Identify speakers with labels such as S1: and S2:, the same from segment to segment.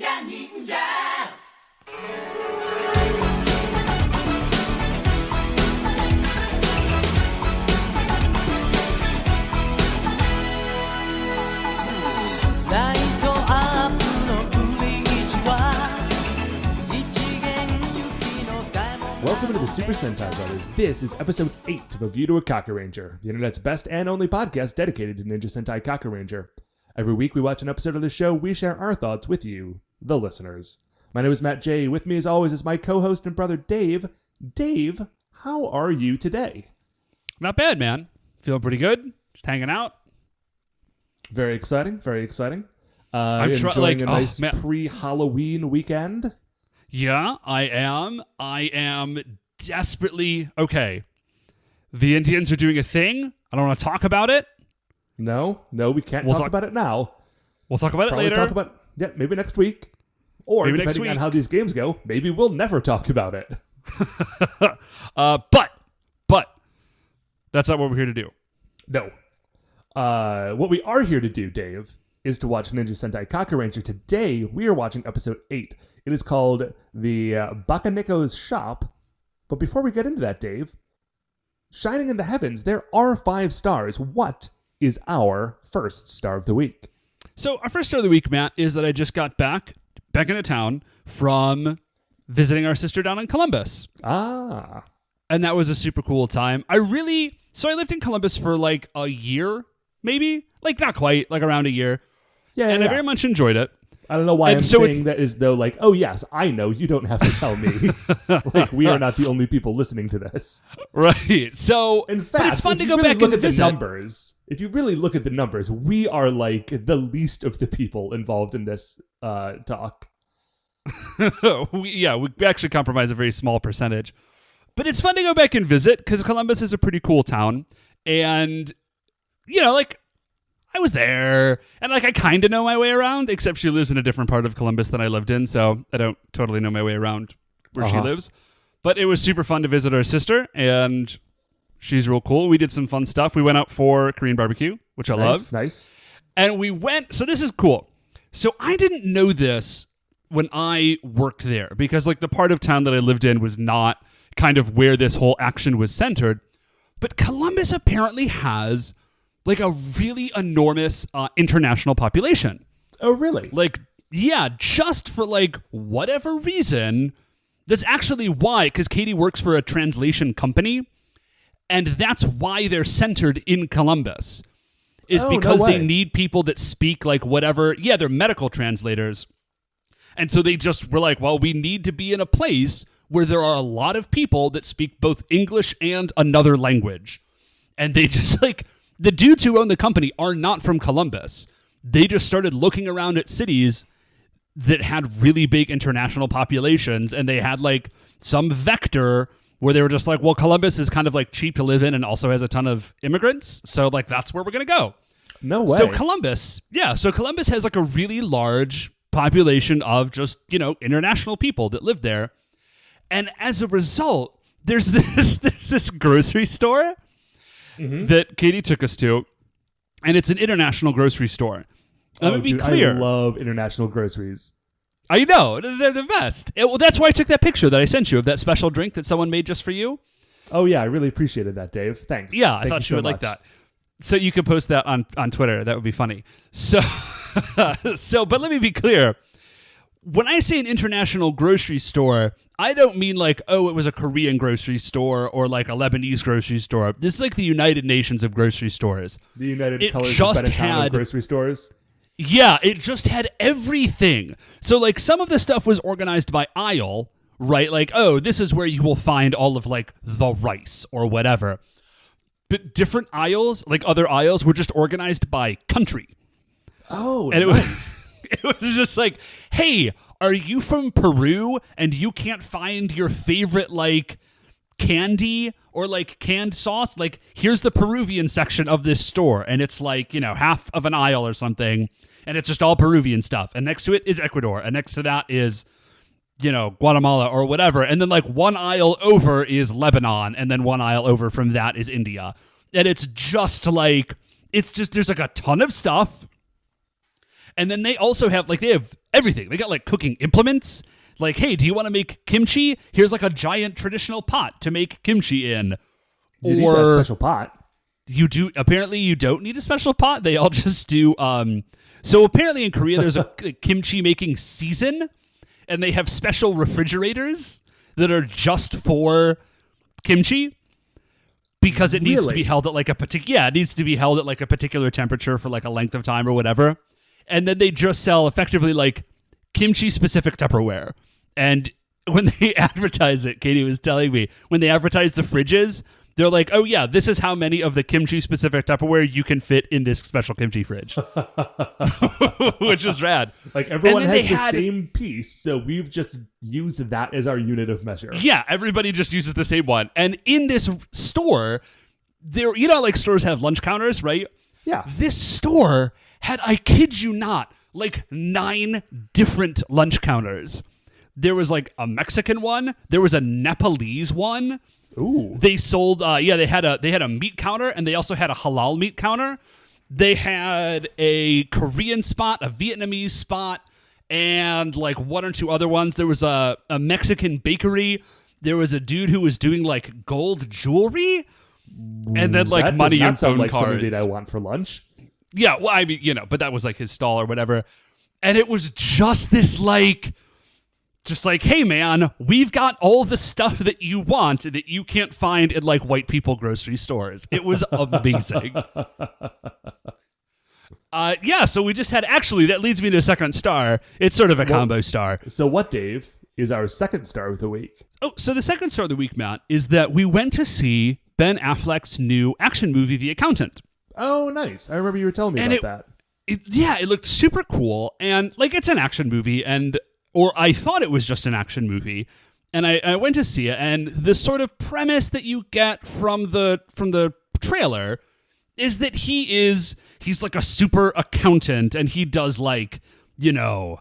S1: Welcome to the Super Sentai Brothers. This is episode 8 of A View to a Kakuranger, the internet's best and only podcast dedicated to Ninja Sentai Kakuranger. Every week we watch an episode of the show, we share our thoughts with you, the listeners. My name is Matt J. With me as always is my co-host and brother Dave. Dave, how are you today?
S2: Not bad, man. Feeling pretty good. Just hanging out.
S1: Very exciting, very exciting. Enjoying a nice pre-Halloween weekend?
S2: Yeah, I am. I am desperately... Okay, the Indians are doing a thing. I don't want to talk about it.
S1: No, we can't talk about it now.
S2: We'll talk about it later.
S1: Maybe next week. Or,
S2: maybe
S1: depending on how these games go, maybe we'll never talk about it.
S2: But, that's not what we're here to do.
S1: No. What we are here to do, Dave, is to watch Ninja Sentai Kakuranger. Today, we are watching episode 8. It is called The Bakaniko's Shop. But before we get into that, Dave, shining in the heavens, there are 5 stars. What is our first star of the week?
S2: So our first star of the week, Matt, is that I just got back into town from visiting our sister down in Columbus.
S1: Ah.
S2: And that was a super cool time. I lived in Columbus for like a year, maybe? Like not quite, like around a year.
S1: Yeah.
S2: I very much enjoyed it.
S1: I don't know why I'm saying that as though like, oh yes, I know, you don't have to tell me. Like we are not the only people listening to this.
S2: Right. So
S1: in fact,
S2: but it's fun to go back and visit.
S1: If you really look at the numbers, we are like the least of the people involved in this talk.
S2: we actually compromise a very small percentage. But it's fun to go back and visit because Columbus is a pretty cool town. And, I was there, and I kind of know my way around, except she lives in a different part of Columbus than I lived in, so I don't totally know my way around where she lives. But it was super fun to visit our sister, and she's real cool. We did some fun stuff. We went out for Korean barbecue, which I love.
S1: Nice.
S2: And we went, so this is cool. So I didn't know this when I worked there, because the part of town that I lived in was not kind of where this whole action was centered. But Columbus apparently has a really enormous international population.
S1: Oh, really?
S2: Just for whatever reason. That's actually why, because Katie works for a translation company, and that's why they're centered in Columbus. Is because they need people that speak whatever. Yeah, they're medical translators. And so they just were we need to be in a place where there are a lot of people that speak both English and another language. And they just the dudes who own the company are not from Columbus. They just started looking around at cities that had really big international populations, and they had some vector where they were just Columbus is kind of cheap to live in and also has a ton of immigrants, so that's where we're going to go.
S1: No way.
S2: So Columbus has a really large population of just, international people that live there. And as a result, there's this grocery store that Katie took us to, and it's an international grocery store. Let me be clear.
S1: I love international groceries.
S2: I know. They're the best. Well, that's why I took that picture that I sent you of that special drink that someone made just for you.
S1: Oh, yeah. I really appreciated that, Dave. Thanks.
S2: Yeah, I thought you would like that. So you can post that on Twitter. That would be funny. So, but let me be clear. When I say an international grocery store, I don't mean it was a Korean grocery store or a Lebanese grocery store. This is the United Nations of grocery stores.
S1: The United Colors of grocery stores?
S2: Yeah, it just had everything. So some of the stuff was organized by aisle, right? This is where you will find all of the rice or whatever. But different aisles, other aisles, were just organized by country.
S1: Oh,
S2: and
S1: nice.
S2: It was just hey, are you from Peru and you can't find your favorite candy or canned sauce? Here's the Peruvian section of this store, and it's half of an aisle or something, and it's just all Peruvian stuff. And next to it is Ecuador, and next to that is Guatemala or whatever. And then one aisle over is Lebanon, and then one aisle over from that is India. And it's just there's a ton of stuff. And then they also have like, they have everything. They got like cooking implements. Like, hey, do you want to make kimchi? Here's like a giant traditional pot to make kimchi in.
S1: You need that special pot.
S2: You do. Apparently, you don't need a special pot. They all just do. So apparently, in Korea, there's a kimchi making season, and they have special refrigerators that are just for kimchi because it needs to be held at like a particular. Yeah, it needs to be held at like a particular temperature for like a length of time or whatever. And then they just sell effectively like kimchi specific Tupperware. And when they advertise it, Katie was telling me when they advertise the fridges. They're like, oh, yeah, this is how many of the kimchi-specific Tupperware you can fit in this special kimchi fridge. Which is rad.
S1: Like, everyone has the same piece, so we've just used that as our unit of measure.
S2: Yeah, everybody just uses the same one. And in this store, there, you know, like stores have lunch counters, right?
S1: Yeah.
S2: This store had, I kid you not, like 9 different lunch counters. There was like a Mexican one. There was a Nepalese one.
S1: Ooh.
S2: They sold, they had a meat counter, and they also had a halal meat counter. They had a Korean spot, a Vietnamese spot, and like 1 or 2 other ones. There was a Mexican bakery. There was a dude who was doing like gold jewelry, and then like money and phone
S1: like
S2: cards.
S1: Something that I want for lunch.
S2: Yeah, well, I mean, you know, but that was like his stall or whatever. And it was just this like. Just like, hey, man, we've got all the stuff that you want that you can't find in, like, white people grocery stores. It was amazing. So we just had... Actually, that leads me to a second star. It's sort of a combo star.
S1: So what, Dave, is our second star of the week?
S2: Oh, so the second star of the week, Matt, is that we went to see Ben Affleck's new action movie, The Accountant.
S1: Oh, nice. I remember you were telling me about that.
S2: It looked super cool. And, like, it's an action movie, or I thought it was just an action movie, and I went to see it, and the sort of premise that you get from the trailer is that he's like a super accountant, and he does like, you know,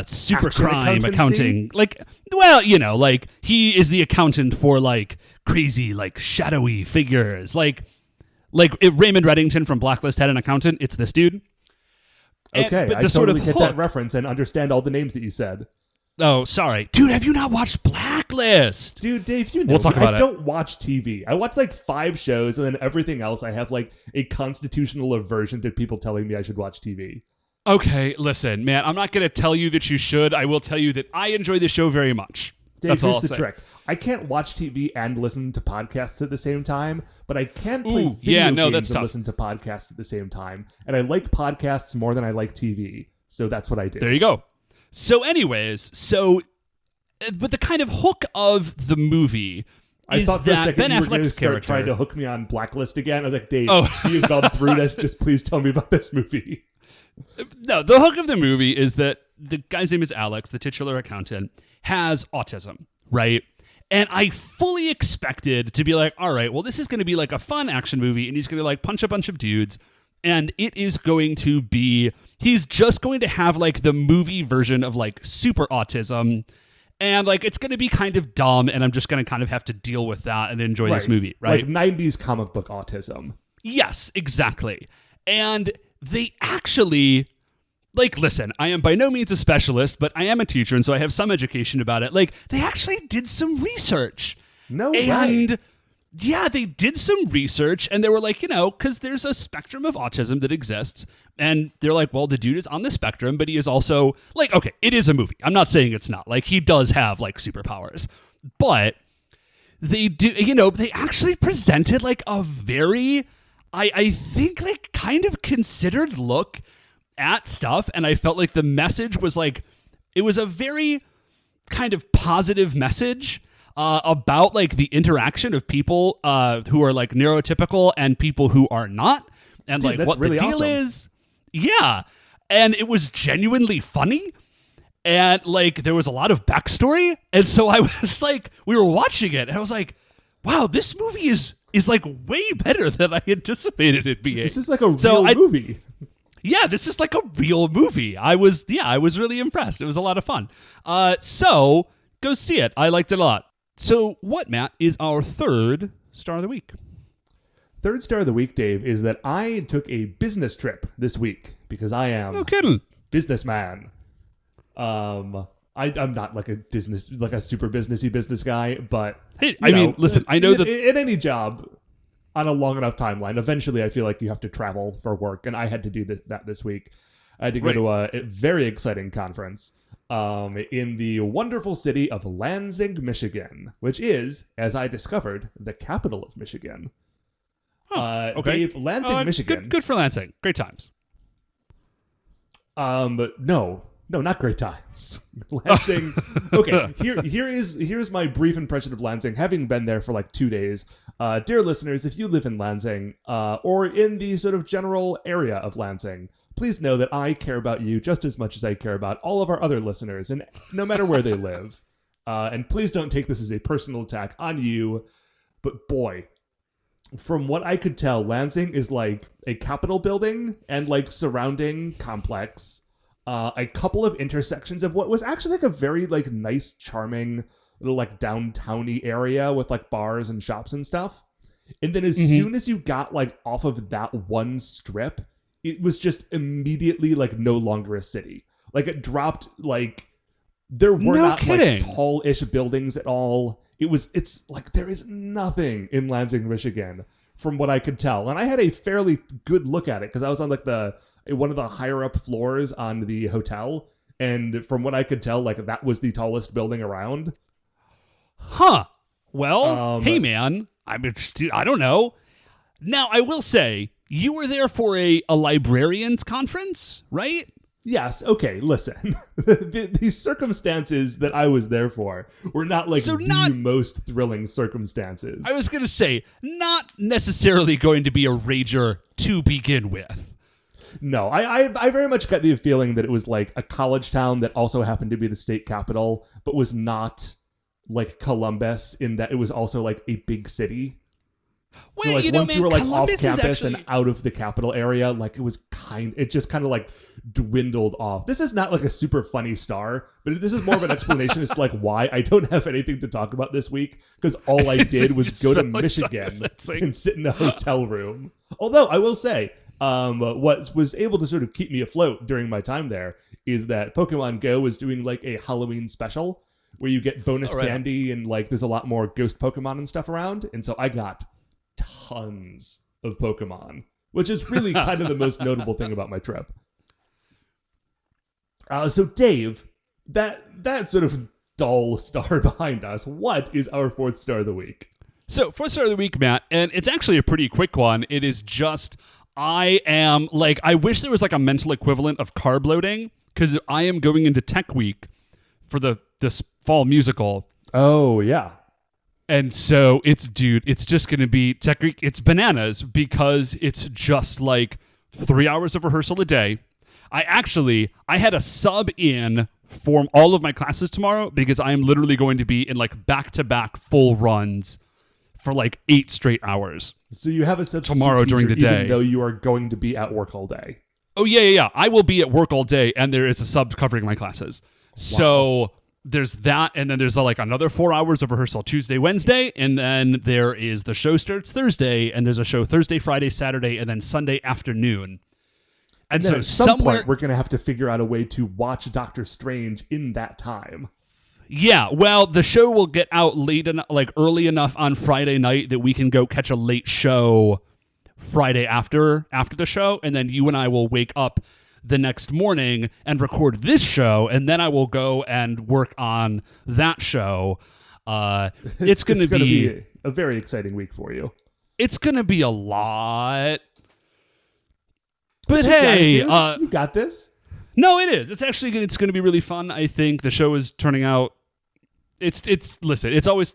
S2: super
S1: action
S2: crime accounting. Like, well, you know, like he is the accountant for like crazy, like shadowy figures. Like if Raymond Reddington from Blacklist had an accountant, it's this dude.
S1: Okay, I totally get that reference and understand all the names that you said.
S2: Oh, sorry. Dude, have you not watched Blacklist?
S1: Dude, Dave, you know
S2: we'll talk about
S1: I don't watch TV. I watch like 5 shows, and then everything else I have like a constitutional aversion to people telling me I should watch TV.
S2: Okay, listen, man, I'm not going to tell you that you should. I will tell you that I enjoy the show very much.
S1: Dave,
S2: that's all
S1: here's
S2: I'll
S1: the
S2: say.
S1: trick. I can't watch TV and listen to podcasts at the same time, but I can play video games and listen to podcasts at the same time. And I like podcasts more than I like TV. So that's what I do.
S2: There you go. So anyways, but the kind of hook of the movie
S1: I
S2: is
S1: thought for a
S2: that
S1: second
S2: Ben
S1: you were going to
S2: Affleck's
S1: start
S2: character...
S1: trying to hook me on Blacklist again. I was like, Dave, you've gone through this. Just please tell me about this movie.
S2: No, the hook of the movie is that the guy's name is Alex, the titular accountant, has autism, right? And I fully expected to be like, all right, well, this is going to be like a fun action movie, and he's going to like punch a bunch of dudes, and it is going to be, he's just going to have like the movie version of like super autism, and like it's going to be kind of dumb, and I'm just going to kind of have to deal with that and enjoy this movie, right?
S1: Like 90s comic book autism.
S2: Yes, exactly. And they actually... Like, listen, I am by no means a specialist, but I am a teacher, and so I have some education about it. Like, they actually did some research.
S1: No way.
S2: And, yeah, they did some research, and they were like, you know, because there's a spectrum of autism that exists, and they're like, well, the dude is on the spectrum, but he is also, like, okay, it is a movie. I'm not saying it's not. Like, he does have, like, superpowers. But they do, you know, they actually presented, like, a very, I think, like, kind of considered look at stuff, and I felt like the message was like, it was a very kind of positive message about like the interaction of people who are like neurotypical and people who are not, and like what really the deal is. Yeah, and it was genuinely funny, and like there was a lot of backstory, and so I was like, we were watching it, and I was like, wow, this movie is like way better than I anticipated it being.
S1: This is like a real movie.
S2: Yeah, this is like a real movie. I was really impressed. It was a lot of fun. So go see it. I liked it a lot. So what, Matt, is our third star of the week?
S1: Third star of the week, Dave, is that I took a business trip this week because I am
S2: No kidding.
S1: businessman. I'm not like a super businessy business guy, but
S2: Hey, I mean, listen, I know that
S1: in any job on a long enough timeline, eventually I feel like you have to travel for work, and I had to do that this week. I had to go to a very exciting conference in the wonderful city of Lansing, Michigan, which is, as I discovered, the capital of Michigan.
S2: Okay.
S1: Dave, Lansing, Michigan.
S2: Good for Lansing. Great times.
S1: No, not great times. Lansing. Okay, here's my brief impression of Lansing, having been there for like 2 days. Dear listeners, if you live in Lansing, or in the sort of general area of Lansing, please know that I care about you just as much as I care about all of our other listeners, and no matter where they live. And please don't take this as a personal attack on you, but boy, from what I could tell, Lansing is like a Capitol building and like surrounding complex, a couple of intersections of what was actually like a very like nice, charming little like downtowny area with like bars and shops and stuff. And then as soon as you got like off of that one strip, it was just immediately like no longer a city. Like it dropped, like there were not like tall-ish buildings at all. It's like there is nothing in Lansing, Michigan, from what I could tell. And I had a fairly good look at it because I was on like one of the higher up floors on the hotel, and from what I could tell, like that was the tallest building around.
S2: Huh. Well, hey man, I don't know. Now I will say you were there for a librarians conference, right?
S1: Yes. Okay. Listen, the circumstances that I was there for were not like the most thrilling circumstances.
S2: I was going to say, not necessarily going to be a rager to begin with.
S1: No, I very much got the feeling that it was like a college town that also happened to be the state capital, but was not like Columbus in that it was also like a big city.
S2: Well,
S1: so like once you were like
S2: Columbus
S1: off campus and out of the capital area, like it just kind of like dwindled off. This is not like a super funny star, but this is more of an explanation as to like why I don't have anything to talk about this week, because all I did was go to Michigan and sit in a hotel room. Although I will say, what was able to sort of keep me afloat during my time there is that Pokemon Go was doing like a Halloween special where you get bonus candy and like there's a lot more ghost Pokemon and stuff around, and so I got tons of Pokemon, which is really kind of the most notable thing about my trip. So Dave, that sort of dull star behind us, what is our fourth star of the week?
S2: So, fourth star of the week, Matt, and it's actually a pretty quick one. It is just, I wish there was like a mental equivalent of carb loading, because I am going into Tech Week for this fall musical.
S1: Oh, yeah.
S2: And so it's just going to be Tech Week. It's bananas because it's just like 3 hours of rehearsal a day. I had a sub in for all of my classes tomorrow because I am literally going to be in like back-to-back full runs for like 8 straight hours.
S1: So you have a substitute
S2: tomorrow during the day,
S1: even though you are going to be at work all day.
S2: Oh yeah. I will be at work all day, and there is a sub covering my classes. Wow. So there's that, and then there's like another 4 hours of rehearsal Tuesday, Wednesday, and then there is the show starts Thursday, and there's a show Thursday, Friday, Saturday, and then Sunday afternoon. And so
S1: at some point, we're going to have to figure out a way to watch Doctor Strange in that time.
S2: Yeah, well, the show will get out early enough on Friday night that we can go catch a late show Friday after the show, and then you and I will wake up the next morning and record this show, and then I will go and work on that show. It's going to be
S1: a very exciting week for you.
S2: It's going to be a lot. But hey,
S1: you got this.
S2: No, it is. It's going to be really fun. I think the show is turning out. Listen, it's always,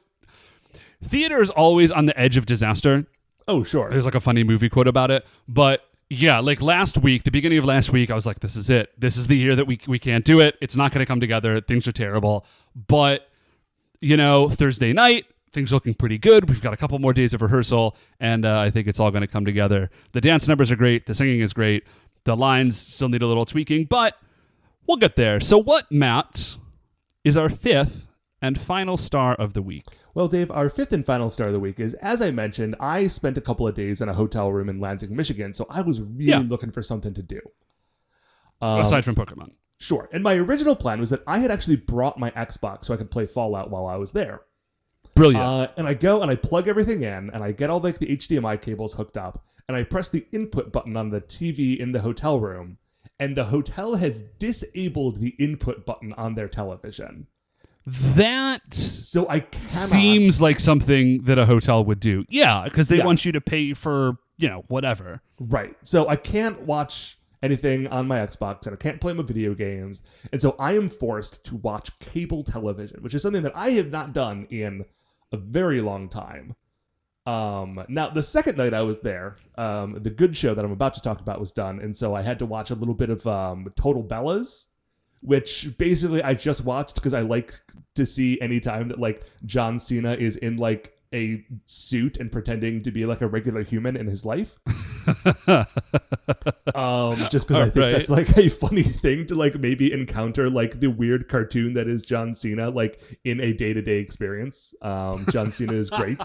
S2: theater is always on the edge of disaster.
S1: Oh, sure.
S2: There's like a funny movie quote about it, but yeah, like the beginning of last week, I was like, this is it. This is the year that we can't do it. It's not going to come together. Things are terrible. But, Thursday night, things are looking pretty good. We've got a couple more days of rehearsal, and I think it's all going to come together. The dance numbers are great. The singing is great. The lines still need a little tweaking, but we'll get there. So what, Matt, is our fifth and final star of the week?
S1: Well, Dave, our fifth and final star of the week is, as I mentioned, I spent a couple of days in a hotel room in Lansing, Michigan, so I was really looking for something to do.
S2: Aside from Pokemon.
S1: Sure. And my original plan was that I had actually brought my Xbox so I could play Fallout while I was there.
S2: Brilliant.
S1: And I go and I plug everything in, and I get all like the HDMI cables hooked up, and I press the input button on the TV in the hotel room, and the hotel has disabled the input button on their television.
S2: That
S1: so I cannot.
S2: Seems like something that a hotel would do. Yeah, because they
S1: Yeah.
S2: want you to pay for, whatever.
S1: Right. So I can't watch anything on my Xbox, and I can't play my video games, and so I am forced to watch cable television, which is something that I have not done in a very long time. Now, the second night I was there, the good show that I'm about to talk about was done, and so I had to watch a little bit of Total Bellas, which basically I just watched because I like to see any time that like John Cena is in like a suit and pretending to be like a regular human in his life. Just because I think that's like a funny thing to like maybe encounter like the weird cartoon that is John Cena like in a day-to-day experience. John Cena is great.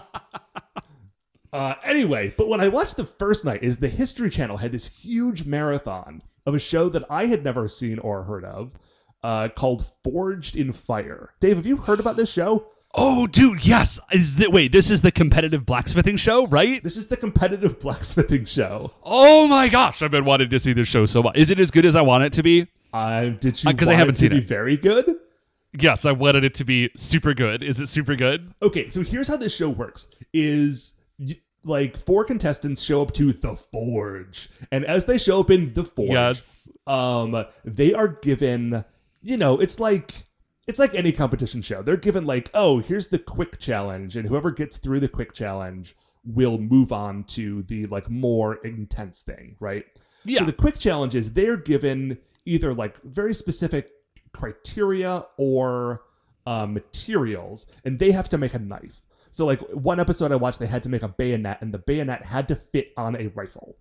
S1: Anyway, but what I watched the first night is the History Channel had this huge marathon of a show that I had never seen or heard of called Forged in Fire. Dave, have you heard about this show?
S2: Oh, dude, yes. This is the competitive blacksmithing show, right?
S1: This is the competitive blacksmithing show.
S2: Oh my gosh, I've been wanting to see this show so much. Is it as good as I want it to be?
S1: Did you?
S2: Because I haven't seen it.
S1: Very good.
S2: Yes, I wanted it to be super good. Is it super good?
S1: Okay, so here's how this show works: like 4 contestants show up to the Forge, and as they show up in the Forge, they are given, it's like any competition show. They're given like, oh, here's the quick challenge, and whoever gets through the quick challenge will move on to the like more intense thing, right?
S2: Yeah.
S1: So the quick challenge is they're given either like very specific criteria or materials, and they have to make a knife. So like one episode I watched, they had to make a bayonet, and the bayonet had to fit on a rifle.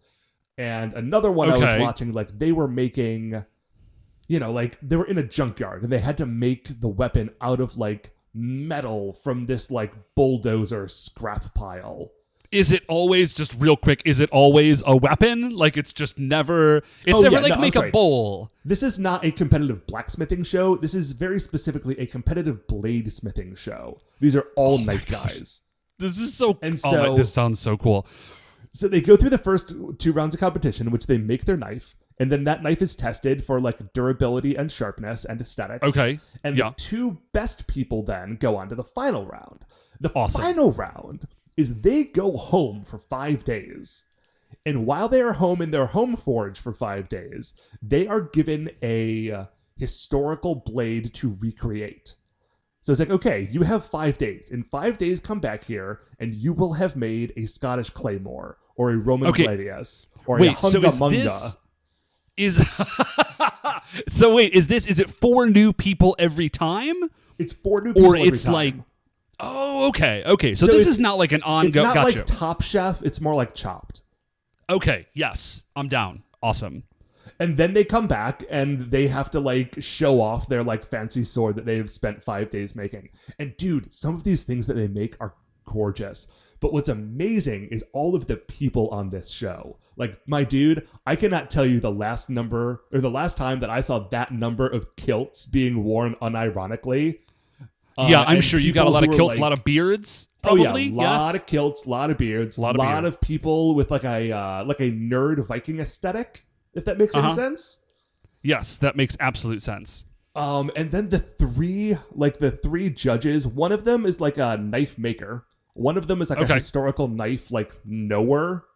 S1: And another one I was watching, like they were making, like they were in a junkyard, and they had to make the weapon out of like metal from this like bulldozer scrap pile.
S2: Is it always, just real quick, is it always a weapon? Like it's just never, make a bowl.
S1: This is not a competitive blacksmithing show. This is very specifically a competitive bladesmithing show. These are all knife guys.
S2: This is so,
S1: so
S2: this sounds so cool.
S1: So they go through the first 2 rounds of competition in which they make their knife, and then that knife is tested for like durability and sharpness and aesthetics.
S2: Okay.
S1: And the 2 best people then go on to the final round. The final round is they go home for 5 days. And while they are home in their home forge for 5 days, they are given a historical blade to recreate. So it's like, okay, you have 5 days. In 5 days, come back here, and you will have made a Scottish claymore, or a Roman gladius, or a hunga munga.
S2: Is it 4 new people every time?
S1: It's 4 new people
S2: or
S1: every
S2: it's
S1: time.
S2: like, okay. So this is not like an ongoing.
S1: It's not
S2: gotcha.
S1: like Top Chef. It's more like Chopped.
S2: Okay. Yes, I'm down. Awesome.
S1: And then they come back and they have to like show off their like fancy sword that they have spent 5 days making. And dude, some of these things that they make are gorgeous. But what's amazing is all of the people on this show. Like, my dude, I cannot tell you the last time that I saw that number of kilts being worn unironically.
S2: Yeah, I'm sure you got a lot of kilts, a lot of beards. Probably.
S1: Oh yeah, a lot of kilts, a lot of beards, a lot of people with like a nerd Viking aesthetic. If that makes any sense.
S2: Yes, that makes absolute sense.
S1: And then the three judges, one of them is like a knife maker. One of them is like a historical knife like knower.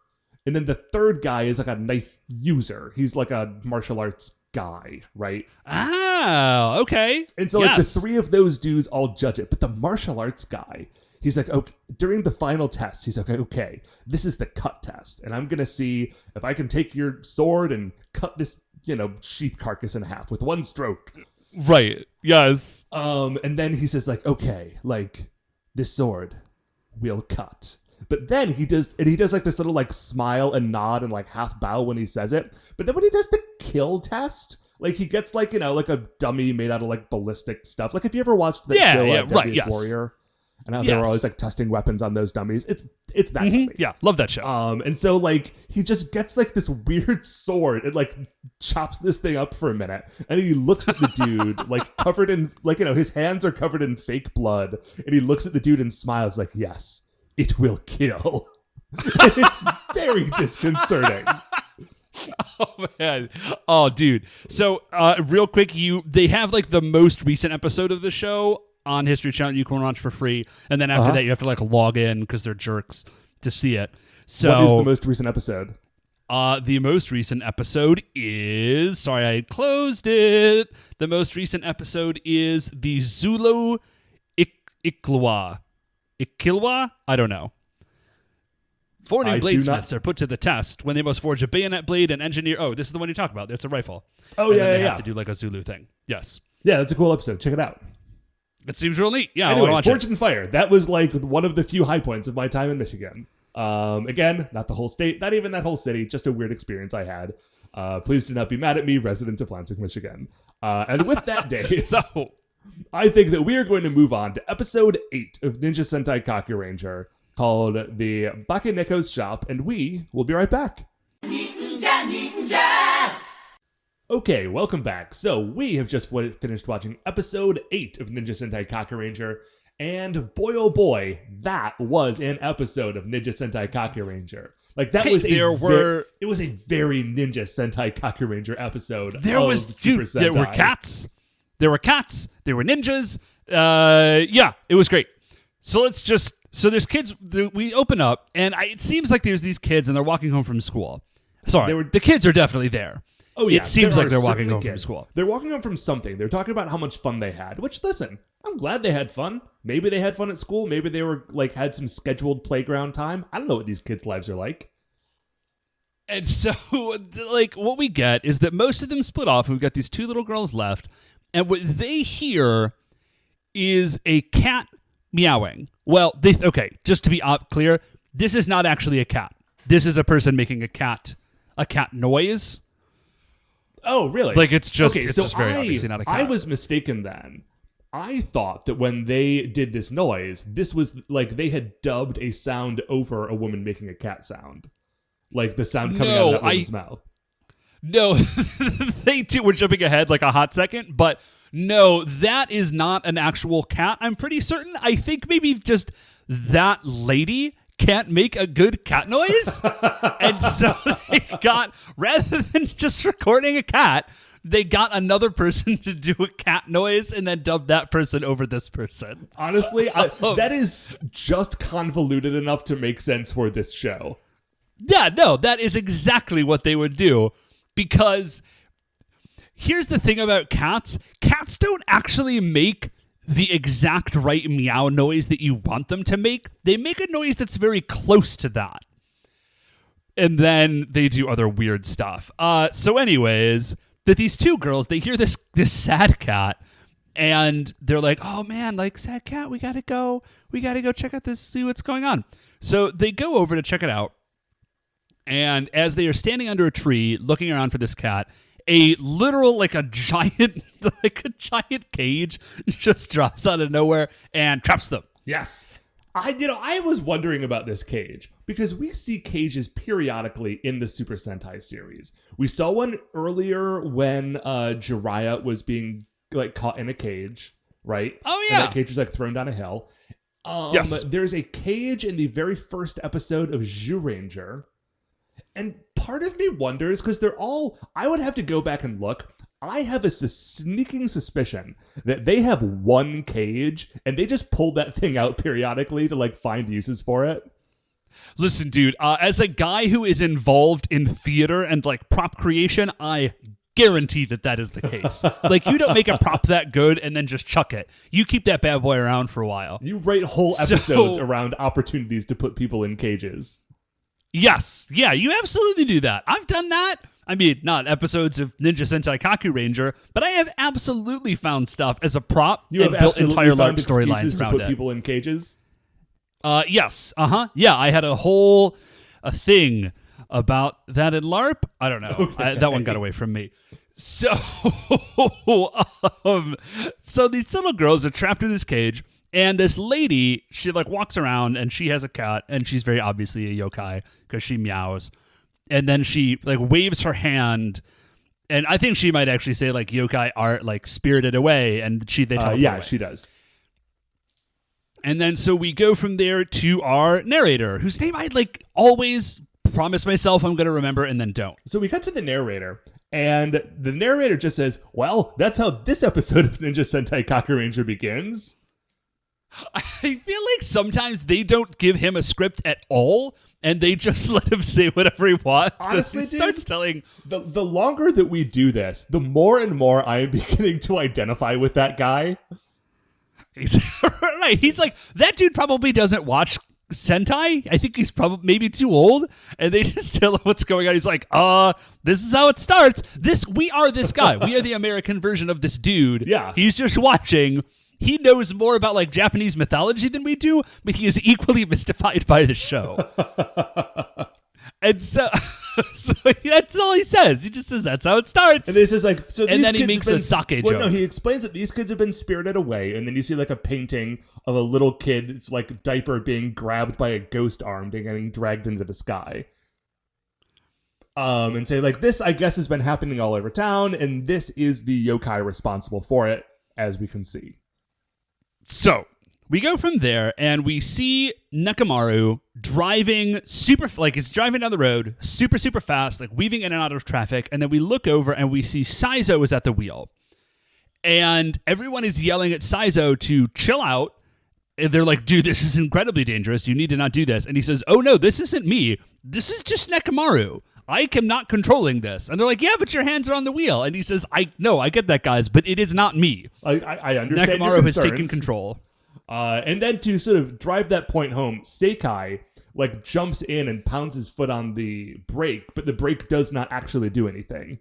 S1: And then the third guy is like a knife user. He's like a martial arts guy, right?
S2: Ah, okay.
S1: And so like the 3 of those dudes all judge it. But the martial arts guy, he's like, okay, during the final test, he's like, okay, this is the cut test. And I'm going to see if I can take your sword and cut this, sheep carcass in half with 1 stroke.
S2: Right. Yes.
S1: And then he says like, okay, like this sword will cut. But then he does like this little like smile and nod and like half bow when he says it. But then when he does the kill test, like he gets like, like a dummy made out of like ballistic stuff. Like if you ever watched the show Deadliest Warrior, and how they were
S2: Yes.
S1: always like testing weapons on those dummies. It's that funny.
S2: Yeah, love that show.
S1: And so like he just gets like this weird sword and like chops this thing up for a minute, and he looks at the dude like covered in like, you know, his hands are covered in fake blood, and he looks at the dude and smiles like, yes, it will kill. And it's very disconcerting.
S2: Oh man. Oh dude. So real quick, they have like the most recent episode of the show on History Channel you can watch for free, and then after that you have to like log in because they're jerks to see it. So
S1: what is the most recent episode?
S2: The most recent episode is, sorry, I closed it. The most recent episode is the Zulu Ikilwa. I don't know. 4 new bladesmiths are put to the test when they must forge a bayonet blade and engineer. Oh, this is the one you talk about. It's a rifle.
S1: Oh,
S2: and
S1: yeah,
S2: then they
S1: yeah.
S2: have to do like a Zulu thing. Yes.
S1: Yeah, that's a cool episode. Check it out.
S2: It seems real neat. Yeah,
S1: Anyway,
S2: I want to watch
S1: Fortune Fire. That was like one of the few high points of my time in Michigan. Again, not the whole state, not even that whole city, just a weird experience I had. Please do not be mad at me, residents of Lansing, Michigan. And with that, Dave,
S2: So,
S1: I think that we are going to move on to episode 8 of Ninja Sentai Kakuranger, called The Bakeneko's Shop, and we will be right back. Okay, welcome back. So, we have just finished watching episode 8 of Ninja Sentai Kakuranger, and boy oh boy, that was an episode of Ninja Sentai Kakuranger. Like, that was it was a very Ninja Sentai Kakuranger episode.
S2: There were cats. There were cats. There were ninjas. Yeah, it was great. So there's kids. We open up, and it seems like there's these kids, and they're walking home from school. Sorry, the kids are definitely there.
S1: Oh yeah,
S2: it seems like they're walking home from school.
S1: They're walking home from something. They're talking about how much fun they had. Which, listen, I'm glad they had fun. Maybe they had fun at school. Maybe they were like had some scheduled playground time. I don't know what these kids' lives are like.
S2: And so, like, what we get is that most of them split off, and we've got these 2 little girls left, and what they hear is a cat meowing. Well, just to be clear, this is not actually a cat. This is a person making a cat noise.
S1: Oh, really?
S2: Like, it's just very
S1: obviously
S2: not a cat.
S1: I was mistaken then. I thought that when they did this noise, this was like they had dubbed a sound over a woman making a cat sound. Like the sound coming out of that woman's mouth.
S2: No, they too were jumping ahead like a hot second, but no, that is not an actual cat. I'm pretty certain. I think maybe just that lady can't make a good cat noise. And so they rather than just recording a cat, they got another person to do a cat noise and then dubbed that person over this person.
S1: Honestly, that is just convoluted enough to make sense for this show.
S2: Yeah, no, that is exactly what they would do, because here's the thing about cats. Cats don't actually make the exact right meow noise that you want them to make. They make a noise that's very close to that. And then they do other weird stuff. So anyways, that these 2 girls, they hear this sad cat, and they're like, oh man, like, sad cat, we gotta go check out this, see what's going on. So they go over to check it out. And as they are standing under a tree looking around for this cat, a giant cage just drops out of nowhere and traps them.
S1: Yes. I was wondering about this cage because we see cages periodically in the Super Sentai series. We saw one earlier when Jiraiya was being like caught in a cage, right?
S2: Oh yeah.
S1: And that cage was like thrown down a hill.
S2: Yes.
S1: There's a cage in the very first episode of Zyuranger. And part of me wonders, because I would have to go back and look. I have a sneaking suspicion that they have one cage and they just pull that thing out periodically to like find uses for it.
S2: Listen, dude, as a guy who is involved in theater and like prop creation, I guarantee that is the case. Like, you don't make a prop that good and then just chuck it. You keep that bad boy around for a while.
S1: You write whole episodes around opportunities to put people in cages.
S2: Yes. Yeah, you absolutely do that. I've done that. I mean, not episodes of Ninja Sentai Kakuranger, but I have absolutely found stuff as a prop and built entire LARP storylines around
S1: to put
S2: it.
S1: people in cages?
S2: Yes. Yeah, I had a thing about that in LARP. I don't know.
S1: Okay.
S2: That one got away from me. So, so these little girls are trapped in this cage, And this lady, she like walks around and she has a cat and she's very obviously a yokai because she meows. And then she like waves her hand, and I think she might actually say like yokai are like spirited away, and they teleport away.
S1: She does.
S2: And then so we go from there to our narrator, whose name I like always promise myself I'm going to remember and then don't.
S1: So we cut to the narrator, and the narrator just says, "Well, that's how this episode of Ninja Sentai Kakuranger begins."
S2: I feel like sometimes they don't give him a script at all, and they just let him say whatever he wants.
S1: Honestly,
S2: he starts telling
S1: the longer that we do this, the more and more I am beginning to identify with that guy.
S2: He's right. He's like, that dude probably doesn't watch Sentai. I think he's probably maybe too old, and they just tell him what's going on. He's like, this is how it starts. We are this guy. We are the American version of this dude.
S1: Yeah.
S2: He's just watching. He knows more about like Japanese mythology than we do, but he is equally mystified by the show. And so that's all he says. He just says that's how it starts.
S1: And it's just like, so
S2: and then he makes a sake joke.
S1: No, he explains that these kids have been spirited away, and then you see like a painting of a little kid's like diaper being grabbed by a ghost arm and getting dragged into the sky. And say like, this I guess has been happening all over town, and this is the yokai responsible for it, as we can see.
S2: So we go from there and we see Nekomaru driving he's driving down the road super, super fast, like weaving in and out of traffic. And then we look over and we see Saizo is at the wheel. And everyone is yelling at Saizo to chill out. And they're like, dude, this is incredibly dangerous. You need to not do this. And he says, oh no, this isn't me. This is just Nekomaru. I am not controlling this. And they're like, yeah, but your hands are on the wheel. And he says, I get that, guys, but it is not me.
S1: I understand.
S2: Nekomaru has taken control.
S1: And then to sort of drive that point home, Seikai like jumps in and pounds his foot on the brake, but the brake does not actually do anything.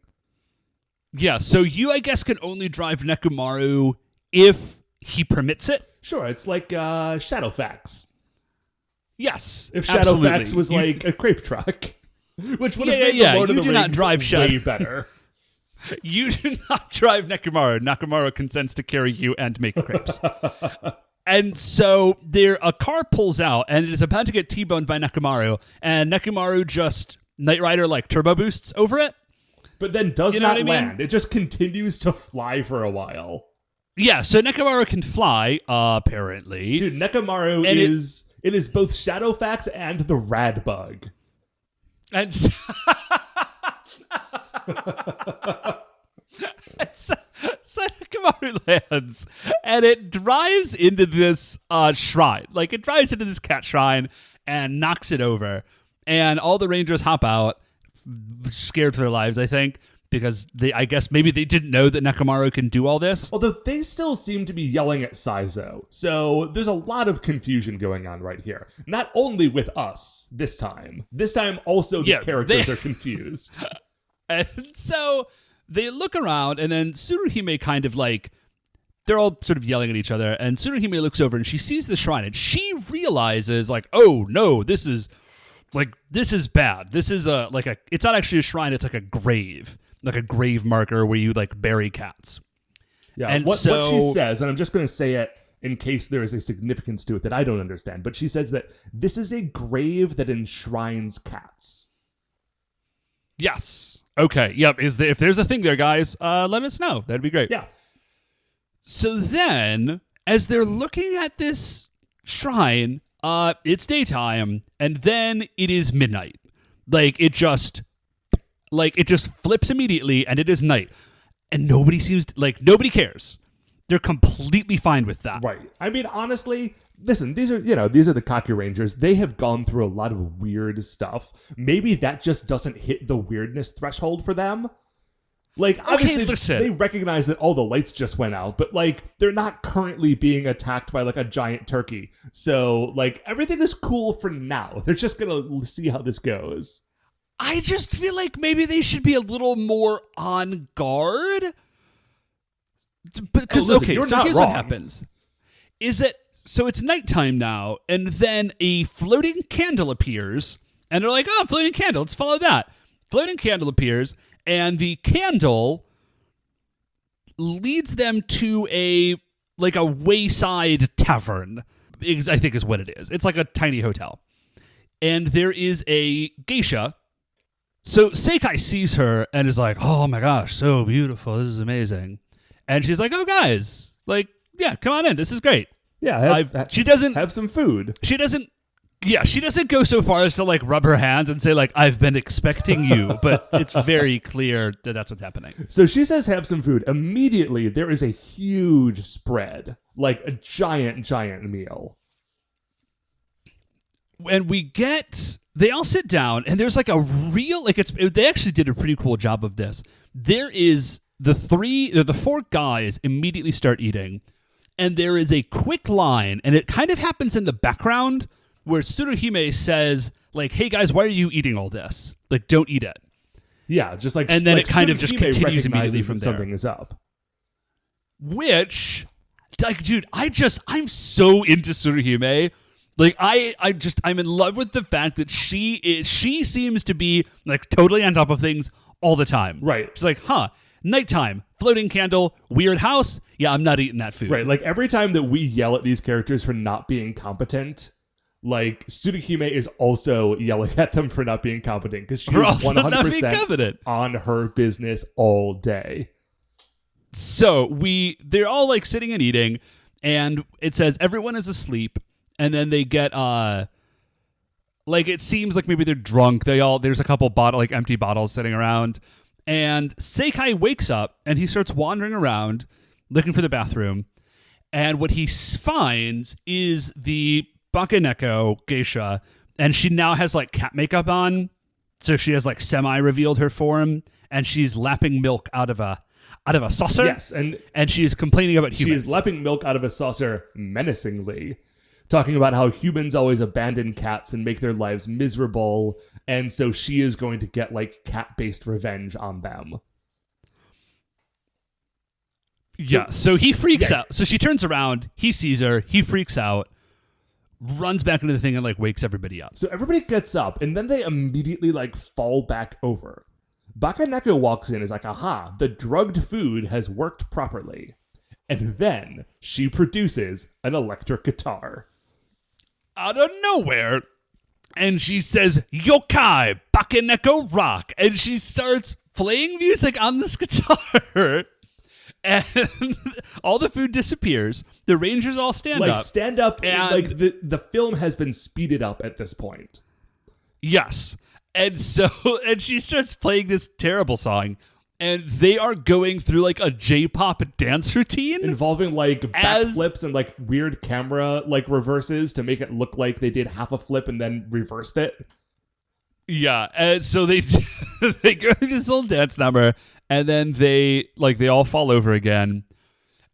S2: Yeah, so you, I guess, can only drive Nekomaru if he permits it.
S1: Sure, it's like Shadowfax.
S2: Yes,
S1: if
S2: absolutely.
S1: Shadowfax was like a crepe truck. Which would have made the Lord of the Rings way better.
S2: You do not drive Nekomaru. Nekomaru consents to carry you and make crepes. And so a car pulls out, and it is about to get T-boned by Nekomaru, and Nekomaru just Knight Rider like turbo boosts over it.
S1: But then does not land. It just continues to fly for a while. Yeah,
S2: so Nekomaru can fly, apparently.
S1: Dude, Nekomaru it is both Shadowfax and the Rad Bug.
S2: And so, Nekomaru lands, and it drives into this shrine. Like, it drives into this cat shrine and knocks it over. And all the rangers hop out, scared for their lives, I think, because I guess maybe they didn't know that Nekomaru can do all this.
S1: Although they still seem to be yelling at Saizo. So there's a lot of confusion going on right here. Not only with us this time. This time also the characters are confused.
S2: And so they look around, and then Tsuruhime kind of like, they're all sort of yelling at each other, and Tsuruhime looks over and she sees the shrine, and she realizes like, oh no, this is bad. This is it's not actually a shrine, it's like a grave marker where you like bury cats.
S1: Yeah,
S2: and
S1: what she says, and I'm just going to say it in case there is a significance to it that I don't understand, but she says that this is a grave that enshrines cats.
S2: Yes. Okay. Yep. If there's a thing there, guys, let us know. That'd be great.
S1: Yeah.
S2: So then, as they're looking at this shrine, it's daytime, and then it is midnight. It just flips immediately, and it is night. And nobody cares. They're completely fine with that.
S1: Right. I mean, honestly, listen, these are the Kakurangers. They have gone through a lot of weird stuff. Maybe that just doesn't hit the weirdness threshold for them. Obviously, they recognize that all the lights just went out, but, they're not currently being attacked by, a giant turkey. So, everything is cool for now. They're just gonna see how this goes.
S2: I just feel like maybe they should be a little more on guard. Because, so here's what happens. Is that, so it's nighttime now, and then a floating candle appears, and they're like, oh, floating candle, let's follow that. Floating candle appears, and the candle leads them to like a wayside tavern, I think is what it is. It's like a tiny hotel. And there is a geisha. So Seikai sees her and is like, oh my gosh, so beautiful. This is amazing. And she's like, oh, guys, like, yeah, come on in. This is great.
S1: Yeah,
S2: she doesn't
S1: have some food.
S2: She doesn't go so far as to like rub her hands and say like, I've been expecting you, but it's very clear that that's what's happening.
S1: So she says have some food. Immediately there is a huge spread, like a giant meal.
S2: And they all sit down and there's like a real, like they actually did a pretty cool job of this. There is the 4 guys immediately start eating. And there is a quick line, and it kind of happens in the background, where Tsuruhime says, like, hey, guys, why are you eating all this? Like, don't eat it.
S1: Yeah, just like...
S2: And then
S1: like
S2: it kind of just continues immediately from there.
S1: Something is up.
S2: Which, like, dude, I'm so into Tsuruhime. Like, I'm in love with the fact that she seems to be, like, totally on top of things all the time.
S1: Right.
S2: She's like, nighttime, floating candle, weird house. Yeah, I'm not eating that food.
S1: Right, like every time that we yell at these characters for not being competent, like Tsuruhime is also yelling at them for not being competent because she's 100% on her business all day.
S2: So they're all like sitting and eating, and it says everyone is asleep, and then they get like it seems like maybe they're drunk. There's a couple empty bottles sitting around. And Seikai wakes up and he starts wandering around looking for the bathroom. And what he finds is the Bakeneko geisha. And she now has like cat makeup on. So she has like semi-revealed her form. And she's lapping milk out of a saucer.
S1: Yes.
S2: And she is complaining about humans.
S1: She is lapping milk out of a saucer menacingly. Talking about how humans always abandon cats and make their lives miserable. And so she is going to get like cat-based revenge on them.
S2: Yeah, so he freaks out. So she turns around, he sees her, he freaks out, runs back into the thing and like wakes everybody up.
S1: So everybody gets up and then they immediately like fall back over. Bakeneko walks in and is like, aha, the drugged food has worked properly. And then she produces an electric guitar.
S2: Out of nowhere. And she says, Yokai, Bakeneko rock. And she starts playing music on this guitar. And all the food disappears. The Rangers all stand up. And
S1: like the film has been speeded up at this point.
S2: Yes. And she starts playing this terrible song. And they are going through like a J-pop dance routine
S1: involving like backflips and like weird camera like reverses to make it look like they did half a flip and then reversed it.
S2: Yeah, and so they go through this little dance number, and then they all fall over again,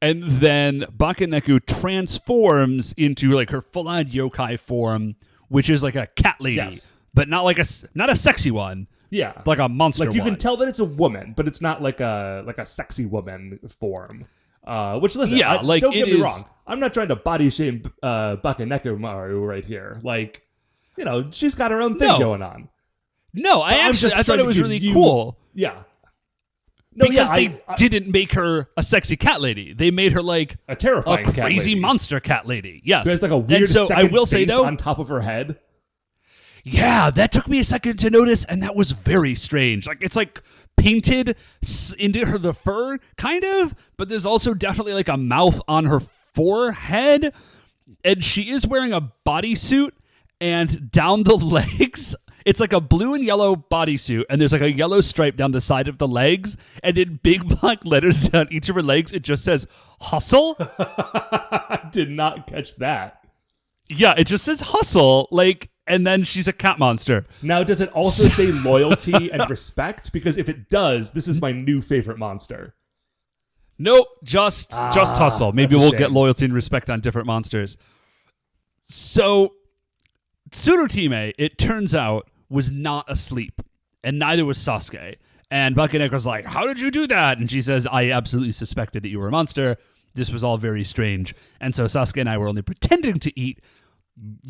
S2: and then Bakeneko transforms into like her full-on yokai form, which is like a cat lady, but not a sexy one.
S1: Yeah,
S2: like a monster.
S1: Like you can tell that it's a woman, but it's not like a sexy woman form. Which listen, don't get me wrong. I'm not trying to body shame Bakeneko Maru right here. Like, you know, she's got her own thing going on.
S2: No, I thought it was really cool.
S1: Yeah.
S2: No, because they didn't make her a sexy cat lady. They made her like
S1: a terrifying cat
S2: crazy
S1: lady.
S2: Monster cat lady. Yes.
S1: There's like a weird second face on top of her head.
S2: Yeah, that took me a second to notice, and that was very strange. Like, it's like painted into the fur, kind of, but there's also definitely like a mouth on her forehead, and she is wearing a bodysuit, and down the legs, it's like a blue and yellow bodysuit, and there's like a yellow stripe down the side of the legs, and in big black letters down each of her legs, it just says, hustle.
S1: I did not catch that.
S2: Yeah, it just says hustle, like... And then she's a cat monster.
S1: Now, does it also say loyalty and respect? Because if it does, this is my new favorite monster.
S2: Nope, just hustle. Maybe we'll get loyalty and respect on different monsters. So, Tsurutime, it turns out, was not asleep. And neither was Sasuke. And Bakeneko's like, how did you do that? And she says, I absolutely suspected that you were a monster. This was all very strange. And so Sasuke and I were only pretending to eat.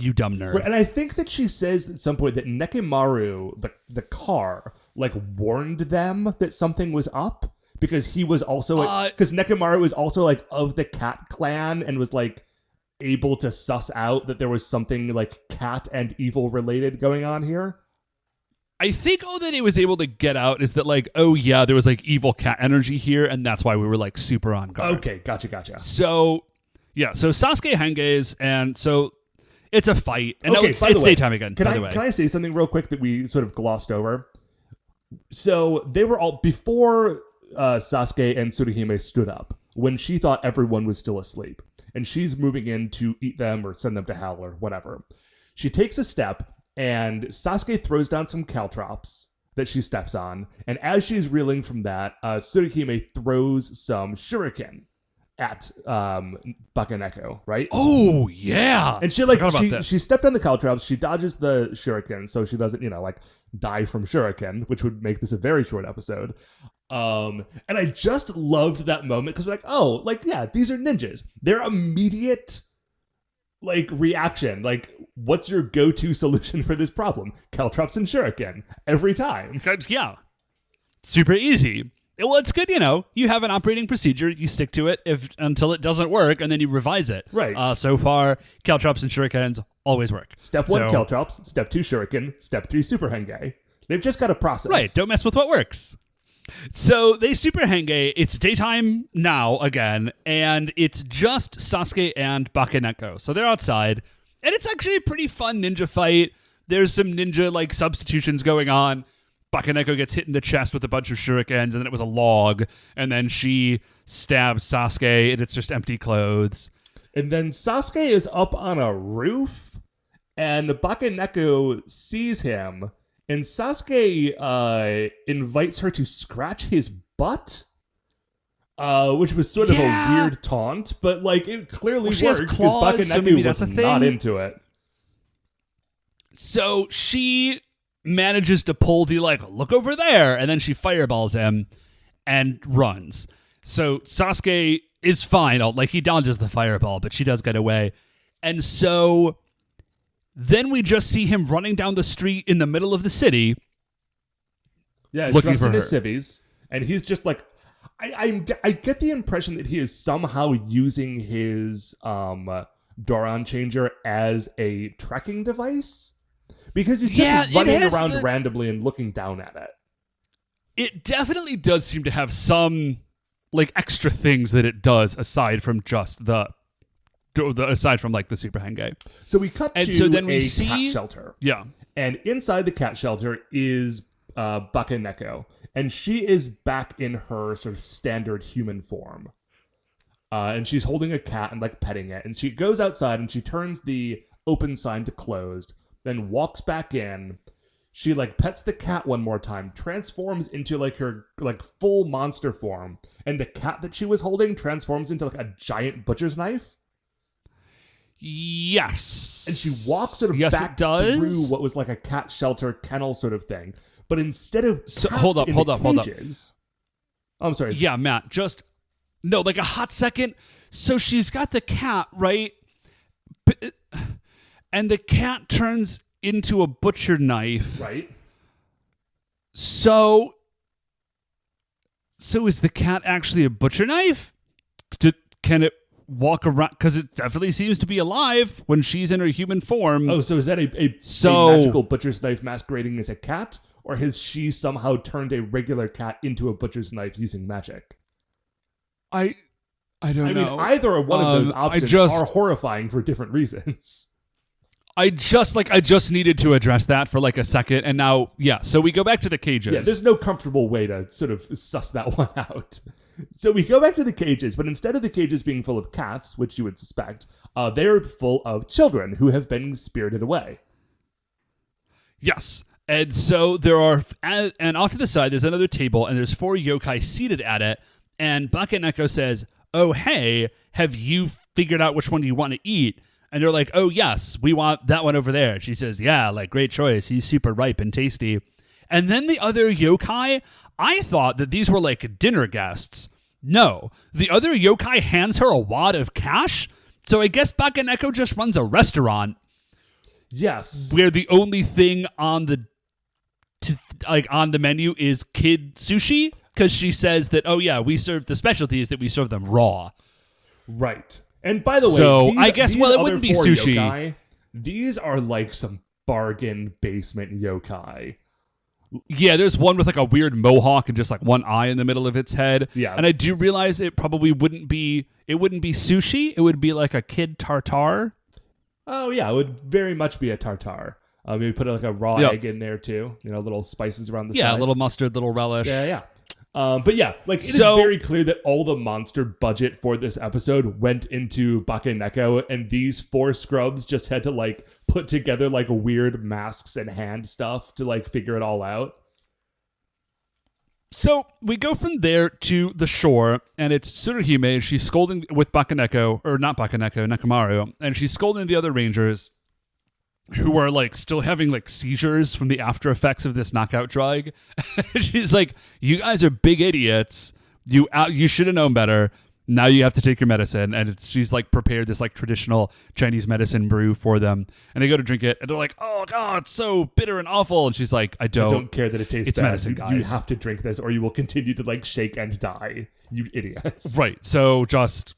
S2: You dumb nerd.
S1: Right, and I think that she says at some point that Nekemaru, the car, like warned them that something was up because he was also because Nekomaru was also like of the cat clan and was like able to suss out that there was something like cat and evil related going on here.
S2: I think all that he was able to get out is that like, oh yeah, there was like evil cat energy here, and that's why we were like super on guard.
S1: Okay, gotcha.
S2: So yeah, so Sasuke Henge's, and so it's a fight, and
S1: okay,
S2: it's daytime again.
S1: Can I say something real quick that we sort of glossed over? So they were all before Sasuke and Tsuruhime stood up when she thought everyone was still asleep, and she's moving in to eat them or send them to hell or whatever. She takes a step, and Sasuke throws down some caltrops that she steps on, and as she's reeling from that, Tsuruhime throws some shuriken at Bakaneko, right?
S2: Oh yeah,
S1: and she stepped on the caltrops. She dodges the shuriken, so she doesn't like die from shuriken, which would make this a very short episode. And I just loved that moment because we're like, oh, like yeah, these are ninjas. Their immediate like reaction, like what's your go-to solution for this problem? Caltrops and shuriken every time.
S2: Yeah, super easy. Well, it's good, you have an operating procedure, you stick to it until it doesn't work, and then you revise it.
S1: Right.
S2: So far, caltrops and shurikens always work.
S1: Step 1, caltrops. Step 2, shuriken. Step 3, super henge. They've just got a process.
S2: Right, don't mess with what works. So they super henge, it's daytime now again, and it's just Sasuke and Bakaneko. So they're outside, and it's actually a pretty fun ninja fight. There's some ninja, like, substitutions going on. Bakaneko gets hit in the chest with a bunch of shurikens, and then it was a log, and then she stabs Sasuke, and it's just empty clothes.
S1: And then Sasuke is up on a roof, and Bakaneko sees him, and Sasuke invites her to scratch his butt, which was sort of a weird taunt, but like it clearly worked because Bakaneko was not into it.
S2: So she manages to pull the like, look over there, and then she fireballs him and runs. So Sasuke is fine. Like he dodges the fireball, but she does get away. And so then we just see him running down the street in the middle of the city.
S1: Yeah,
S2: looking
S1: dressed
S2: for
S1: in
S2: her.
S1: his civvies, and he's just like, I get the impression that he is somehow using his Doron changer as a tracking device. Because he's just running around randomly and looking down at it.
S2: It definitely does seem to have some like extra things that it does aside from just aside from like the super henge.
S1: So we cut to a cat shelter.
S2: Yeah.
S1: And inside the cat shelter is Bakaneko. And she is back in her sort of standard human form. And she's holding a cat and like petting it. And she goes outside and she turns the open sign to closed. Then walks back in. She like pets the cat one more time, transforms into like her like full monster form, and the cat that she was holding transforms into like a giant butcher's knife.
S2: Yes.
S1: And she walks sort of back through what was like a cat shelter kennel sort of thing, but instead of
S2: hold up.
S1: I'm sorry.
S2: Yeah, Matt. Like a hot second. So she's got the cat right. And the cat turns into a butcher knife.
S1: Right.
S2: So is the cat actually a butcher knife? Can it walk around? Because it definitely seems to be alive when she's in her human form.
S1: Oh, so is that a magical butcher's knife masquerading as a cat? Or has she somehow turned a regular cat into a butcher's knife using magic?
S2: I don't know.
S1: I mean, either one of those options are horrifying for different reasons.
S2: I just needed to address that for like a second, and now, so we go back to the cages.
S1: Yeah, there's no comfortable way to sort of suss that one out. So we go back to the cages, but instead of the cages being full of cats, which you would suspect, they're full of children who have been spirited away.
S2: Yes, and so and off to the side, there's another table, and there's 4 yokai seated at it, and Bakaneko says, oh, hey, have you figured out which one you want to eat? And they're like, oh, yes, we want that one over there. She says, yeah, like, great choice. He's super ripe and tasty. And then the other yokai, I thought that these were like dinner guests. No, the other yokai hands her a wad of cash. So I guess Bakaneko just runs a restaurant.
S1: Yes.
S2: Where the only thing on the menu is kid sushi. because she says that, oh yeah, we serve the specialties that we serve them raw.
S1: Right. And by the way,
S2: so I guess, well, it wouldn't be sushi.
S1: Yokai, these are like some bargain basement yokai.
S2: Yeah, there's one with like a weird mohawk and just like one eye in the middle of its head.
S1: Yeah.
S2: And I do realize it probably wouldn't be sushi. It would be like a kid tartare.
S1: Oh yeah, it would very much be a tartare. Maybe put like a raw egg in there too. Little spices around the side.
S2: Yeah, a little mustard, little relish.
S1: Yeah. But yeah, like it is very clear that all the monster budget for this episode went into Bakaneko, and these 4 scrubs just had to like put together like weird masks and hand stuff to like figure it all out.
S2: So we go from there to the shore, and it's Tsuruhime, and she's scolding with Bakaneko, or not Bakaneko, Nekomaru, and she's scolding the other rangers who are like still having like seizures from the after effects of this knockout drug. She's like, you guys are big idiots. You should have known better. Now you have to take your medicine. And she's like prepared this like traditional Chinese medicine brew for them. And they go to drink it, and they're like, oh God, it's so bitter and awful. And she's like, I don't
S1: care that it tastes
S2: it's
S1: bad.
S2: medicine, guys.
S1: You have to drink this or you will continue to like shake and die. You idiots.
S2: Right. So just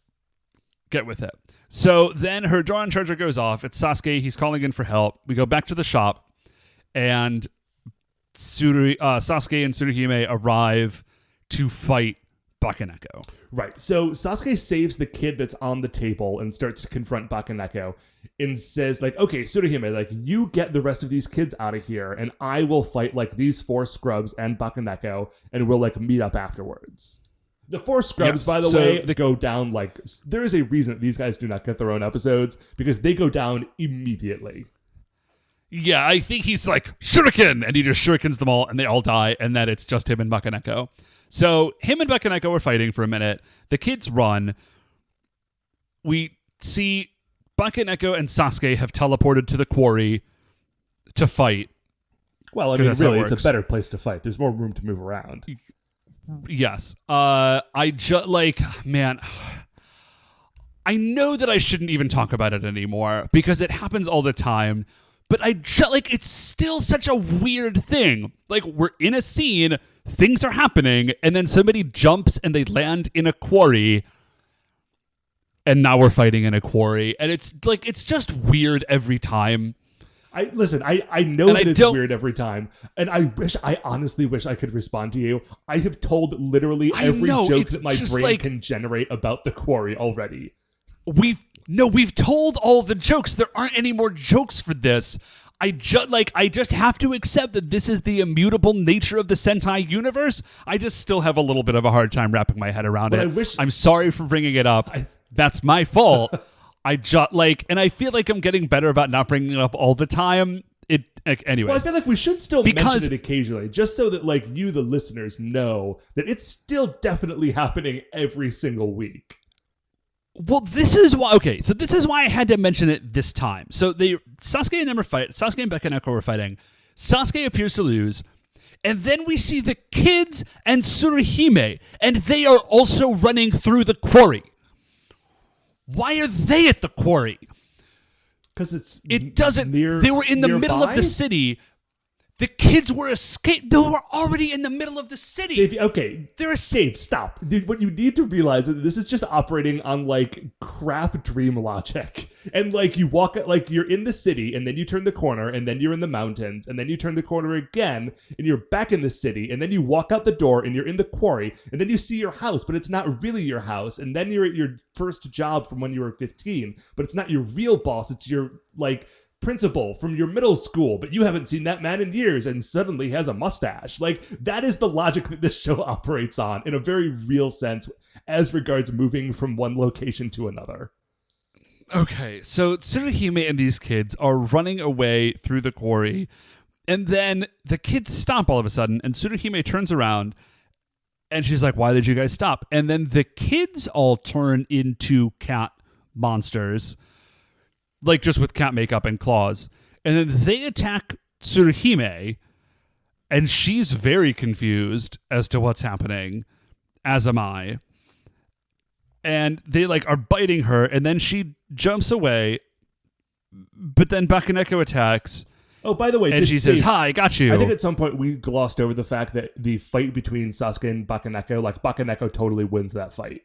S2: get with it. So then her Dawn Charger goes off. It's Sasuke. He's calling in for help. We go back to the shop, and Sasuke and Tsuruhime arrive to fight Bakaneko.
S1: Right. So Sasuke saves the kid that's on the table and starts to confront Bakaneko and says, like, okay, Tsuruhime, like, you get the rest of these kids out of here, and I will fight, like, these 4 scrubs and Bakaneko, and we'll, like, meet up afterwards. The 4 scrubs, by the way, they go down like... There is a reason that these guys do not get their own episodes, because they go down immediately.
S2: Yeah, I think he's like, shuriken! And he just shurikens them all, and they all die, and then it's just him and Bakaneko. So him and Bakaneko are fighting for a minute. The kids run. We see Bakaneko and Sasuke have teleported to the quarry to fight.
S1: Well, I mean, really, it's a better place to fight. There's more room to move around.
S2: Yes. I just man, I know that I shouldn't even talk about it anymore because it happens all the time, but it's still such a weird thing. Like, we're in a scene, things are happening, and then somebody jumps and they land in a quarry, and now we're fighting in a quarry, and it's just weird every time.
S1: I know that it's weird every time, and I honestly wish I could respond to you. I have told literally every joke that my brain can generate about the quarry already. We've
S2: told all the jokes. There aren't any more jokes for this. I just have to accept that this is the immutable nature of the Sentai universe. I just still have a little bit of a hard time wrapping my head around it. I'm sorry for bringing it up. That's my fault. And I feel like I'm getting better about not bringing it up all the time. Anyways.
S1: Well, I feel like we should still mention it occasionally, just so that like you, the listeners, know that it's still definitely happening every single week.
S2: Well, this is why. Okay, so this is why I had to mention it this time. So Sasuke and Bakaneko were fighting. Sasuke appears to lose, and then we see the kids and Tsuruhime, and they are also running through the quarry. Why are they at the quarry?
S1: Because
S2: it doesn't. They were in the middle of the city. The kids were escaped. They were already in the middle of the city.
S1: They're safe. Stop. Dude, what you need to realize is that this is just operating on like crap dream logic. And like you walk, like you're in the city, and then you turn the corner, and then you're in the mountains, and then you turn the corner again, and you're back in the city, and then you walk out the door, and you're in the quarry, and then you see your house, but it's not really your house, and then you're at your first job from when you were 15, but it's not your real boss. It's your like principal from your middle school, but you haven't seen that man in years and suddenly has a mustache. Like, that is the logic that this show operates on in a very real sense as regards moving from one location to another.
S2: Okay, so Tsuruhime and these kids are running away through the quarry, and then the kids stop all of a sudden, and Tsuruhime turns around, and she's like, why did you guys stop? And then the kids all turn into cat monsters, like just with cat makeup and claws. And then they attack Tsuruhime, and she's very confused as to what's happening, as am I. And they like are biting her, and then she jumps away, but then Bakaneko attacks,
S1: Oh, by the way,
S2: and she says, "Hi, I got you."
S1: I think at some point we glossed over the fact that the fight between Sasuke and Bakaneko, like Bakaneko totally wins that fight.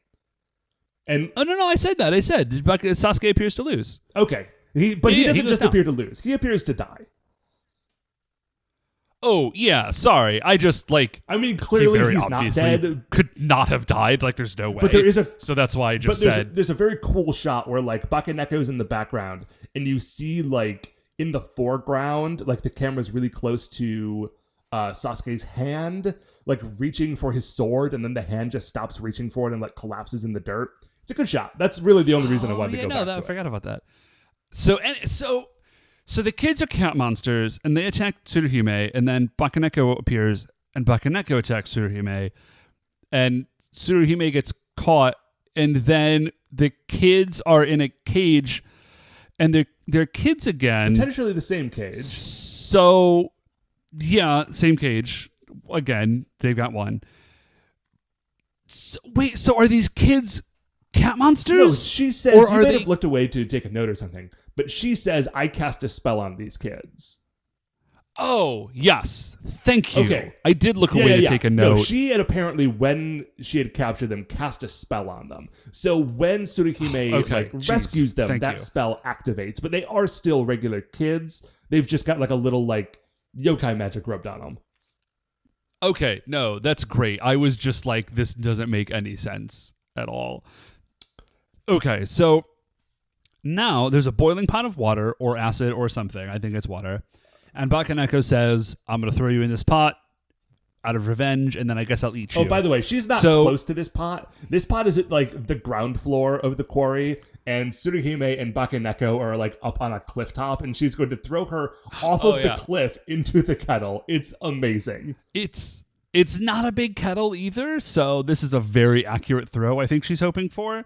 S1: And
S2: no, I said that. I said Sasuke appears to lose.
S1: Okay, he doesn't just
S2: down.
S1: appear to lose; he appears to die.
S2: Oh yeah, sorry. I just
S1: I mean, clearly
S2: very
S1: he's not dead.
S2: Could not have died. Like, there's no way.
S1: But there is
S2: so that's why I just
S1: there's a very cool shot where like Bakaneko's in the background, and you see like in the foreground, like the camera's really close to Sasuke's hand, like reaching for his sword, and then the hand just stops reaching for it and like collapses in the dirt. It's a good shot. That's really the only reason I wanted to go back to it.
S2: I forgot about that. So the kids are cat monsters, and they attack Tsuruhime, and then Bakaneko appears, and Bakaneko attacks Tsuruhime, and Tsuruhime gets caught, and then the kids are in a cage, and they're kids again.
S1: Potentially the same cage.
S2: So, yeah, same cage. Again, they've got one. So, wait, so are these kids cat monsters?
S1: No, she says, or you may have looked away to take a note or something, but she says, I cast a spell on these kids.
S2: Oh, yes. Thank you.
S1: Okay.
S2: I did look away to take a note.
S1: No, she had apparently, when she had captured them, cast a spell on them. So when Tsuruhime rescues them, that spell activates. But they are still regular kids. They've just got like a little like yokai magic rubbed on them.
S2: Okay, no, that's great. I was just like, this doesn't make any sense at all. Okay, so now there's a boiling pot of water or acid or something. I think it's water. And Bakaneko says, I'm going to throw you in this pot out of revenge, and then I guess I'll eat you.
S1: Oh, by the way, she's not close to this pot. This pot is at like the ground floor of the quarry, and Tsuruhime and Bakaneko are like up on a cliff top, and she's going to throw her off of the cliff into the kettle. It's amazing.
S2: It's not a big kettle either, so this is a very accurate throw I think she's hoping for.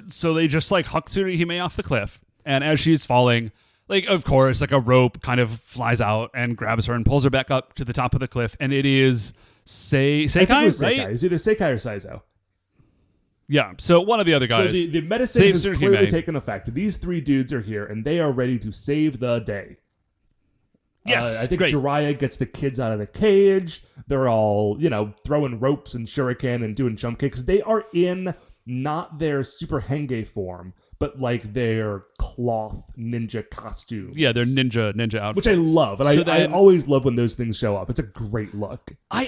S2: So they just like huck Tsuruhime off the cliff, and as she's falling, like, of course, like a rope kind of flies out and grabs her and pulls her back up to the top of the cliff, and it is Seikai, right?
S1: It's either Seikai or Saizo.
S2: Yeah, so one of the other guys.
S1: So the medicine has clearly taken effect. These three dudes are here, and they are ready to save the day.
S2: Yes,
S1: I think Jiraiya gets the kids out of the cage. They're all, throwing ropes and shuriken and doing jump kicks. They are in not their Super Henge form, but like their cloth ninja costumes.
S2: Yeah, they're ninja outfits.
S1: Which I love. And I always love when those things show up. It's a great look.
S2: I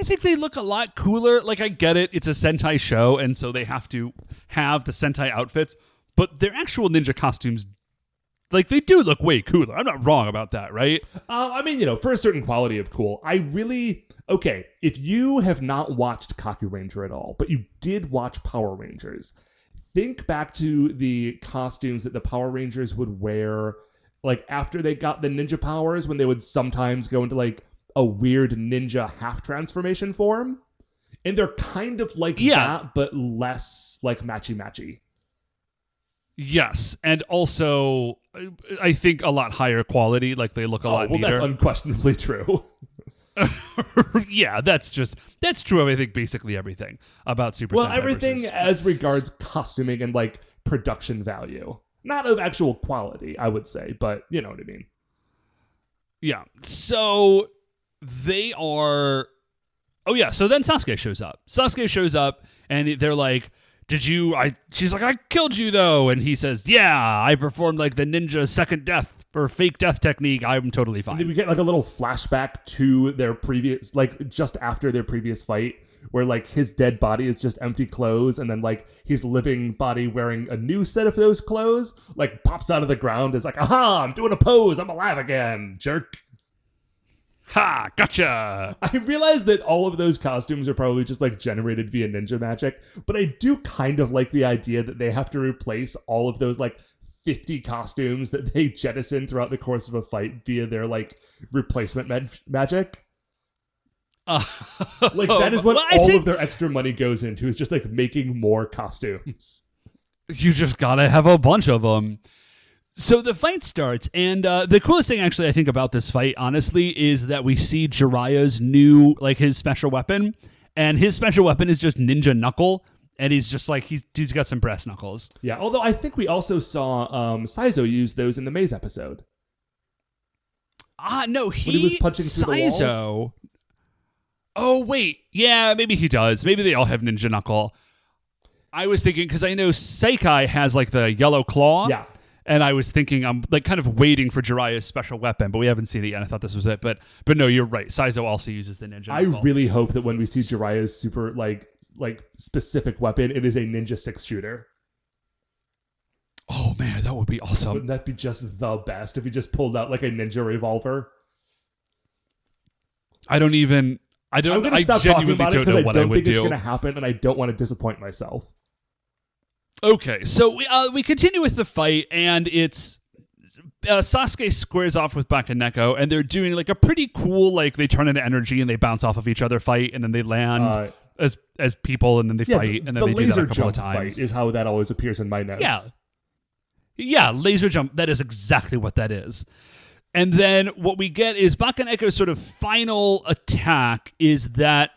S2: think they look a lot cooler. Like, I get it. It's a Sentai show, and so they have to have the Sentai outfits. But their actual ninja costumes, like, they do look way cooler. I'm not wrong about that, right?
S1: I mean, for a certain quality of cool, okay, if you have not watched Kakuranger at all, but you did watch Power Rangers, think back to the costumes that the Power Rangers would wear, like, after they got the ninja powers, when they would sometimes go into, like, a weird ninja half-transformation form. And they're kind of like that, but less, like, matchy-matchy.
S2: Yes, and also, I think a lot higher quality, like, they look a lot neater.
S1: That's unquestionably true.
S2: Yeah, that's true of, I think, basically everything about Super Sentai.
S1: Well, everything as regards costuming and like production value, not of actual quality, I would say, but you know what I mean.
S2: Yeah. So they are. Oh yeah. So then Sasuke shows up, and they're like, "Did you?" She's like, "I killed you though," and he says, "Yeah, I performed like the ninja second death or fake death technique. I'm totally fine."
S1: And then we get like a little flashback to their previous, like just after their previous fight, where like his dead body is just empty clothes, and then like his living body wearing a new set of those clothes like pops out of the ground. Is like, "Aha! I'm doing a pose. I'm alive again, jerk."
S2: Ha! Gotcha!
S1: I realize that all of those costumes are probably just like generated via ninja magic, but I do kind of like the idea that they have to replace all of those like 50 costumes that they jettison throughout the course of a fight via their like replacement magic. Like that is what all of their extra money goes into, is just like making more costumes.
S2: You just gotta have a bunch of them. So the fight starts, and the coolest thing actually I think about this fight, honestly, is that we see Jiraiya's new, like, his special weapon, and his special weapon is just Ninja Knuckle, and he's just like, he's got some brass knuckles.
S1: Yeah, although I think we also saw Saizo use those in the Maze episode.
S2: No,
S1: when he was punching through the wall?
S2: Saizo. Oh, wait. Yeah, maybe he does. Maybe they all have ninja knuckle. I was thinking, because I know Seikai has like the yellow claw.
S1: Yeah.
S2: And I was thinking, I'm like kind of waiting for Jiraiya's special weapon, but we haven't seen it yet. I thought this was it. But no, you're right. Saizo also uses the ninja knuckle.
S1: I really hope that when we see Jiraiya's super like specific weapon, it is a ninja 6-shooter.
S2: Oh man, that would be awesome.
S1: Wouldn't that be just the best if he just pulled out like a ninja revolver?
S2: I'm gonna stop talking about it because I don't think it's gonna
S1: happen, and I don't want to disappoint myself.
S2: Okay, so we continue with the fight, and it's Sasuke squares off with Bakaneko, and they're doing like a pretty cool, like they turn into energy and they bounce off of each other, fight, and then they land as people, and then they fight, and then they do that a couple of times.
S1: Fight is how that always appears in my notes.
S2: Yeah, laser jump. That is exactly what that is. And then what we get is Bakaneko's sort of final attack is that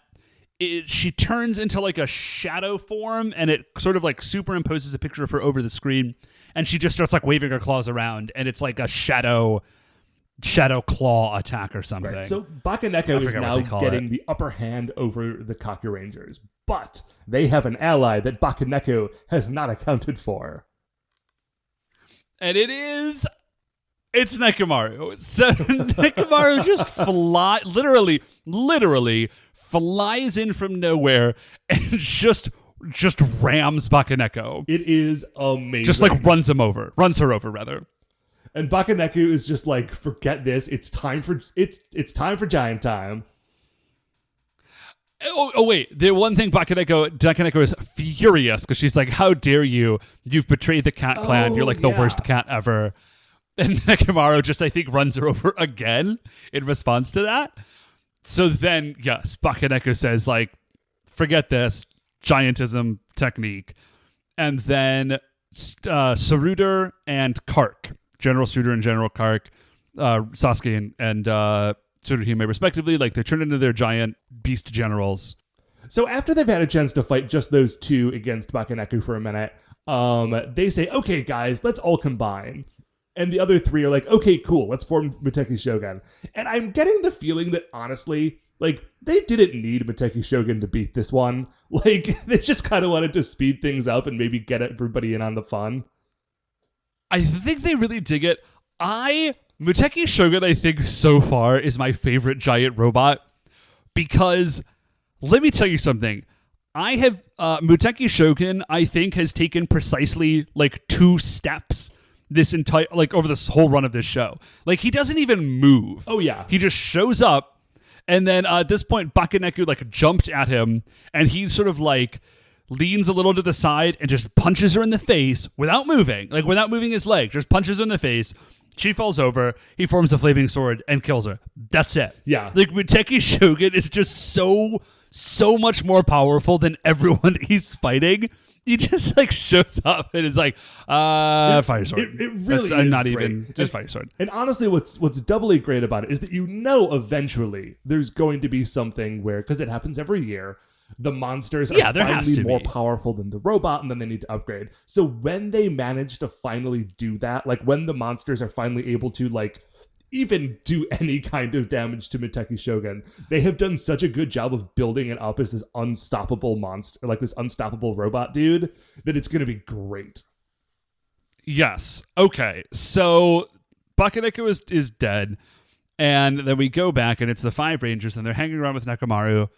S2: she turns into like a shadow form, and it sort of like superimposes a picture of her over the screen, and she just starts like waving her claws around, and it's like a shadow claw attack or something.
S1: Right. So Bakaneko is now getting the upper hand over the Kakurangers, but they have an ally that Bakaneko has not accounted for.
S2: And it's Nekomaru. So Nekomaru just literally flies in from nowhere and just rams Bakaneko.
S1: It is amazing.
S2: Just like runs her over rather.
S1: And Bakaneko is just like, forget this. It's time for giant time.
S2: Oh wait, the one thing Bakaneko is furious because she's like, how dare you? You've betrayed the cat clan. You're like the worst cat ever. And Nekomaru just, I think, runs her over again in response to that. So then, yes, Bakaneko says, like, forget this giantism technique. And then Saruder and Kark, General Saruder and General Kark, Sasuke and Tsuruhime respectively, like they turn into their giant beast generals.
S1: So after they've had a chance to fight just those two against Bakaneko for a minute, they say, okay, guys, let's all combine. And the other three are like, okay, cool, let's form Muteki Shogun. And I'm getting the feeling that, honestly, like, they didn't need Muteki Shogun to beat this one. Like, they just kind of wanted to speed things up and maybe get everybody in on the fun.
S2: I think they really dig it. Muteki Shogun, I think, so far is my favorite giant robot because, let me tell you something. I have, Muteki Shogun, I think, has taken precisely, like, 2 steps this entire, like, over this whole run of this show. Like, he doesn't even move.
S1: Oh, yeah.
S2: He just shows up, and then at this point, Bakaneko, like, jumped at him, and he sort of, like, leans a little to the side and just punches her in the face without moving. Like, without moving his leg, just punches her in the face. She falls over, he forms a flaming sword and kills her. That's it.
S1: Yeah.
S2: Like, Muteki Shogun is just so much more powerful than everyone he's fighting. He just like shows up and is like, fire sword.
S1: It really is
S2: not
S1: great.
S2: Even just fire sword.
S1: And honestly, what's doubly great about it is that eventually there's going to be something where, because it happens every year, the monsters are finally more powerful than the robot, and then they need to upgrade. So when they manage to finally do that, like when the monsters are finally able to like even do any kind of damage to Muteki Shogun, they have done such a good job of building it up as this unstoppable monster, like this unstoppable robot dude, that it's going to be great.
S2: Yes. Okay. So Bakaneko is dead, and then we go back, and it's the 5 Rangers, and they're hanging around with Nekomaru,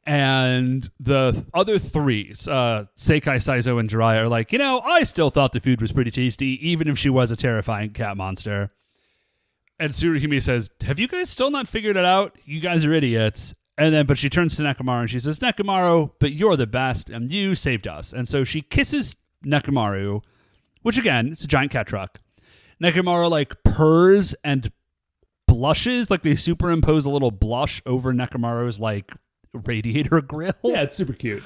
S2: and the other 3, Seikai, Saizo, and Jiraiya are like, I still thought the food was pretty tasty, even if she was a terrifying cat monster. And Tsuruhime says, have you guys still not figured it out? You guys are idiots. And then, but she turns to Nekomaru and she says, Nekomaru, but you're the best and you saved us. And so she kisses Nekomaru, which again, it's a giant cat truck. Nekomaru like purrs and blushes, like they superimpose a little blush over Nekomaru's like radiator grill.
S1: Yeah, it's super cute.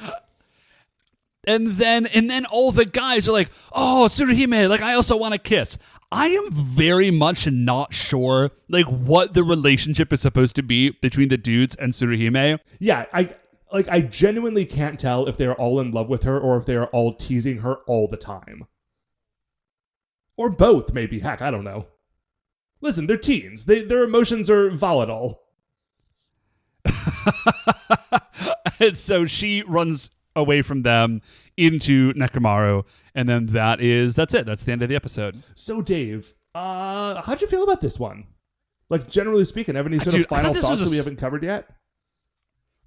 S2: And then all the guys are like, oh, Tsuruhime, like I also want to kiss. I am very much not sure like what the relationship is supposed to be between the dudes and Tsuruhime.
S1: Yeah, I genuinely can't tell if they're all in love with her or if they're all teasing her all the time. Or both, maybe. Heck, I don't know. Listen, they're teens. Their emotions are volatile.
S2: And so she runs away from them into Nekomaru, and then that's it. That's the end of the episode.
S1: So, Dave, how'd you feel about this one? Like, generally speaking, have any sort of final thoughts that we haven't covered yet?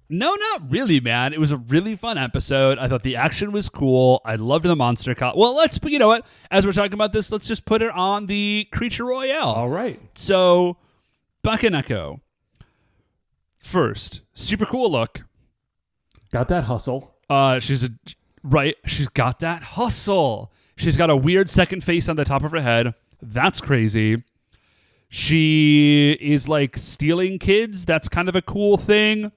S2: No, not really, man. It was a really fun episode. I thought the action was cool. I loved the monster Well, you know what? As we're talking about this, let's just put it on the Creature Royale.
S1: All right.
S2: So, Bakaneko. First, super cool look.
S1: Got that hustle.
S2: She's got that hustle. She's got a weird second face on the top of her head. That's crazy. She is like stealing kids. That's kind of a cool thing.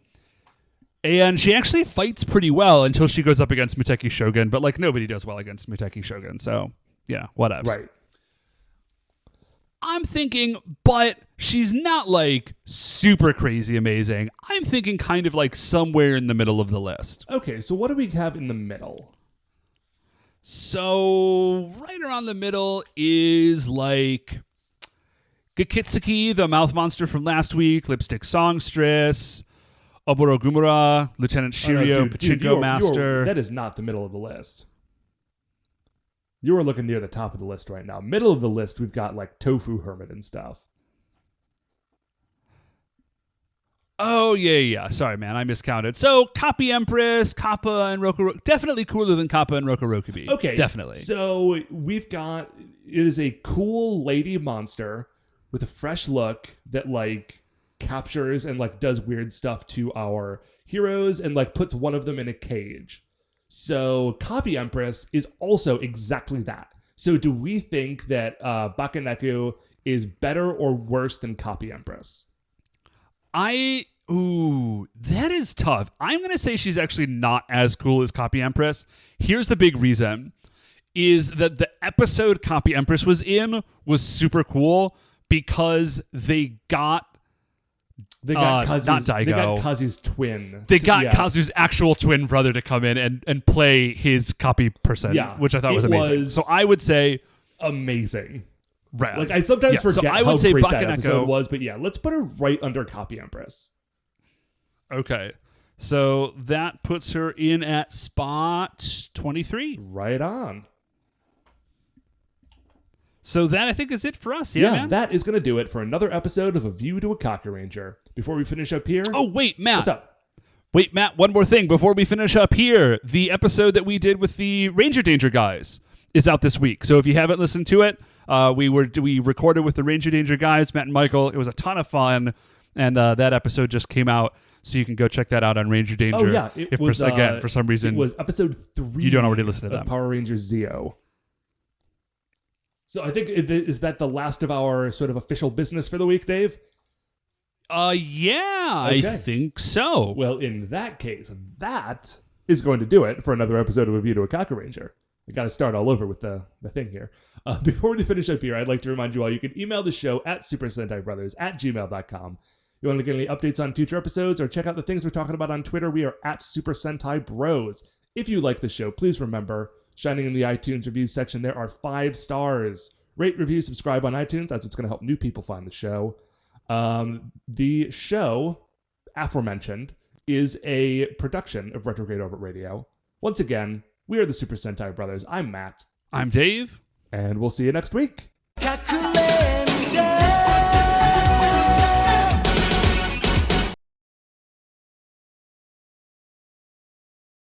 S2: And she actually fights pretty well until she goes up against Muteki Shogun. But like nobody does well against Muteki Shogun. So yeah, whatever.
S1: Right.
S2: I'm thinking, but she's not like super crazy amazing. I'm thinking kind of like somewhere in the middle of the list.
S1: Okay, so what do we have in the middle?
S2: So right around the middle is like Gekitsuki, the mouth monster from last week, Lipstick Songstress, Oboro Gumura, Lieutenant Shiryo, Pachinko Master.
S1: That is not the middle of the list. You are looking near the top of the list right now. Middle of the list, we've got like Tofu Hermit and stuff.
S2: Oh, yeah. Sorry, man. I miscounted. So, Copy Empress, Kappa, and Roku. Definitely cooler than Kappa and Roku Rokubi.
S1: Okay.
S2: Definitely.
S1: So, we've got... It is a cool lady monster with a fresh look that, like, captures and, like, does weird stuff to our heroes and, like, puts one of them in a cage. So, Copy Empress is also exactly that. So, do we think that Bakaneko is better or worse than Copy Empress?
S2: That is tough. I'm going to say she's actually not as cool as Copy Empress. Here's the big reason, is that the episode Copy Empress was in was super cool because they got
S1: Kazu's,
S2: not Daigo.
S1: They got Kazu's twin.
S2: They got Kazu's actual twin brother to come in and play his copy person, which I thought was amazing. So I would say...
S1: amazing.
S2: Right.
S1: Like, I sometimes forget
S2: so I would
S1: how
S2: say
S1: great
S2: Bakaneko,
S1: that episode was, but yeah, let's put her right under Copy Empress.
S2: Okay. So that puts her in at spot 23.
S1: Right on.
S2: So that, I think, is it for us. Yeah, man?
S1: That is going to do it for another episode of A View to a Kakuranger. Before we finish up here...
S2: Oh, wait, Matt.
S1: What's up?
S2: Wait, Matt, one more thing before we finish up here. The episode that we did with the Ranger Danger guys is out this week. So if you haven't listened to it, we recorded with the Ranger Danger guys, Matt and Michael. It was a ton of fun, and that episode just came out. So you can go check that out on Ranger Danger.
S1: Oh, yeah.
S2: For some reason...
S1: It was episode 3
S2: you don't already listen to
S1: of
S2: them.
S1: Power Rangers Zeo. So I think, is that the last of our sort of official business for the week, Dave?
S2: Yeah, okay. I think so.
S1: Well, in that case, that is going to do it for another episode of A View to a Kakuranger. I got to start all over with the thing here. Before we finish up here, I'd like to remind you all, you can email the show at supersentaibrothers@gmail.com. You want to get any updates on future episodes or check out the things we're talking about on Twitter, we are at Super Sentai Bros. If you like the show, please remember, shining in the iTunes reviews section, there are 5 stars. Rate, review, subscribe on iTunes. That's what's going to help new people find the show. The show, aforementioned, is a production of Retrograde Orbit Radio. Once again, we are the Super Sentai Brothers. I'm Matt.
S2: I'm Dave.
S1: And we'll see you next week.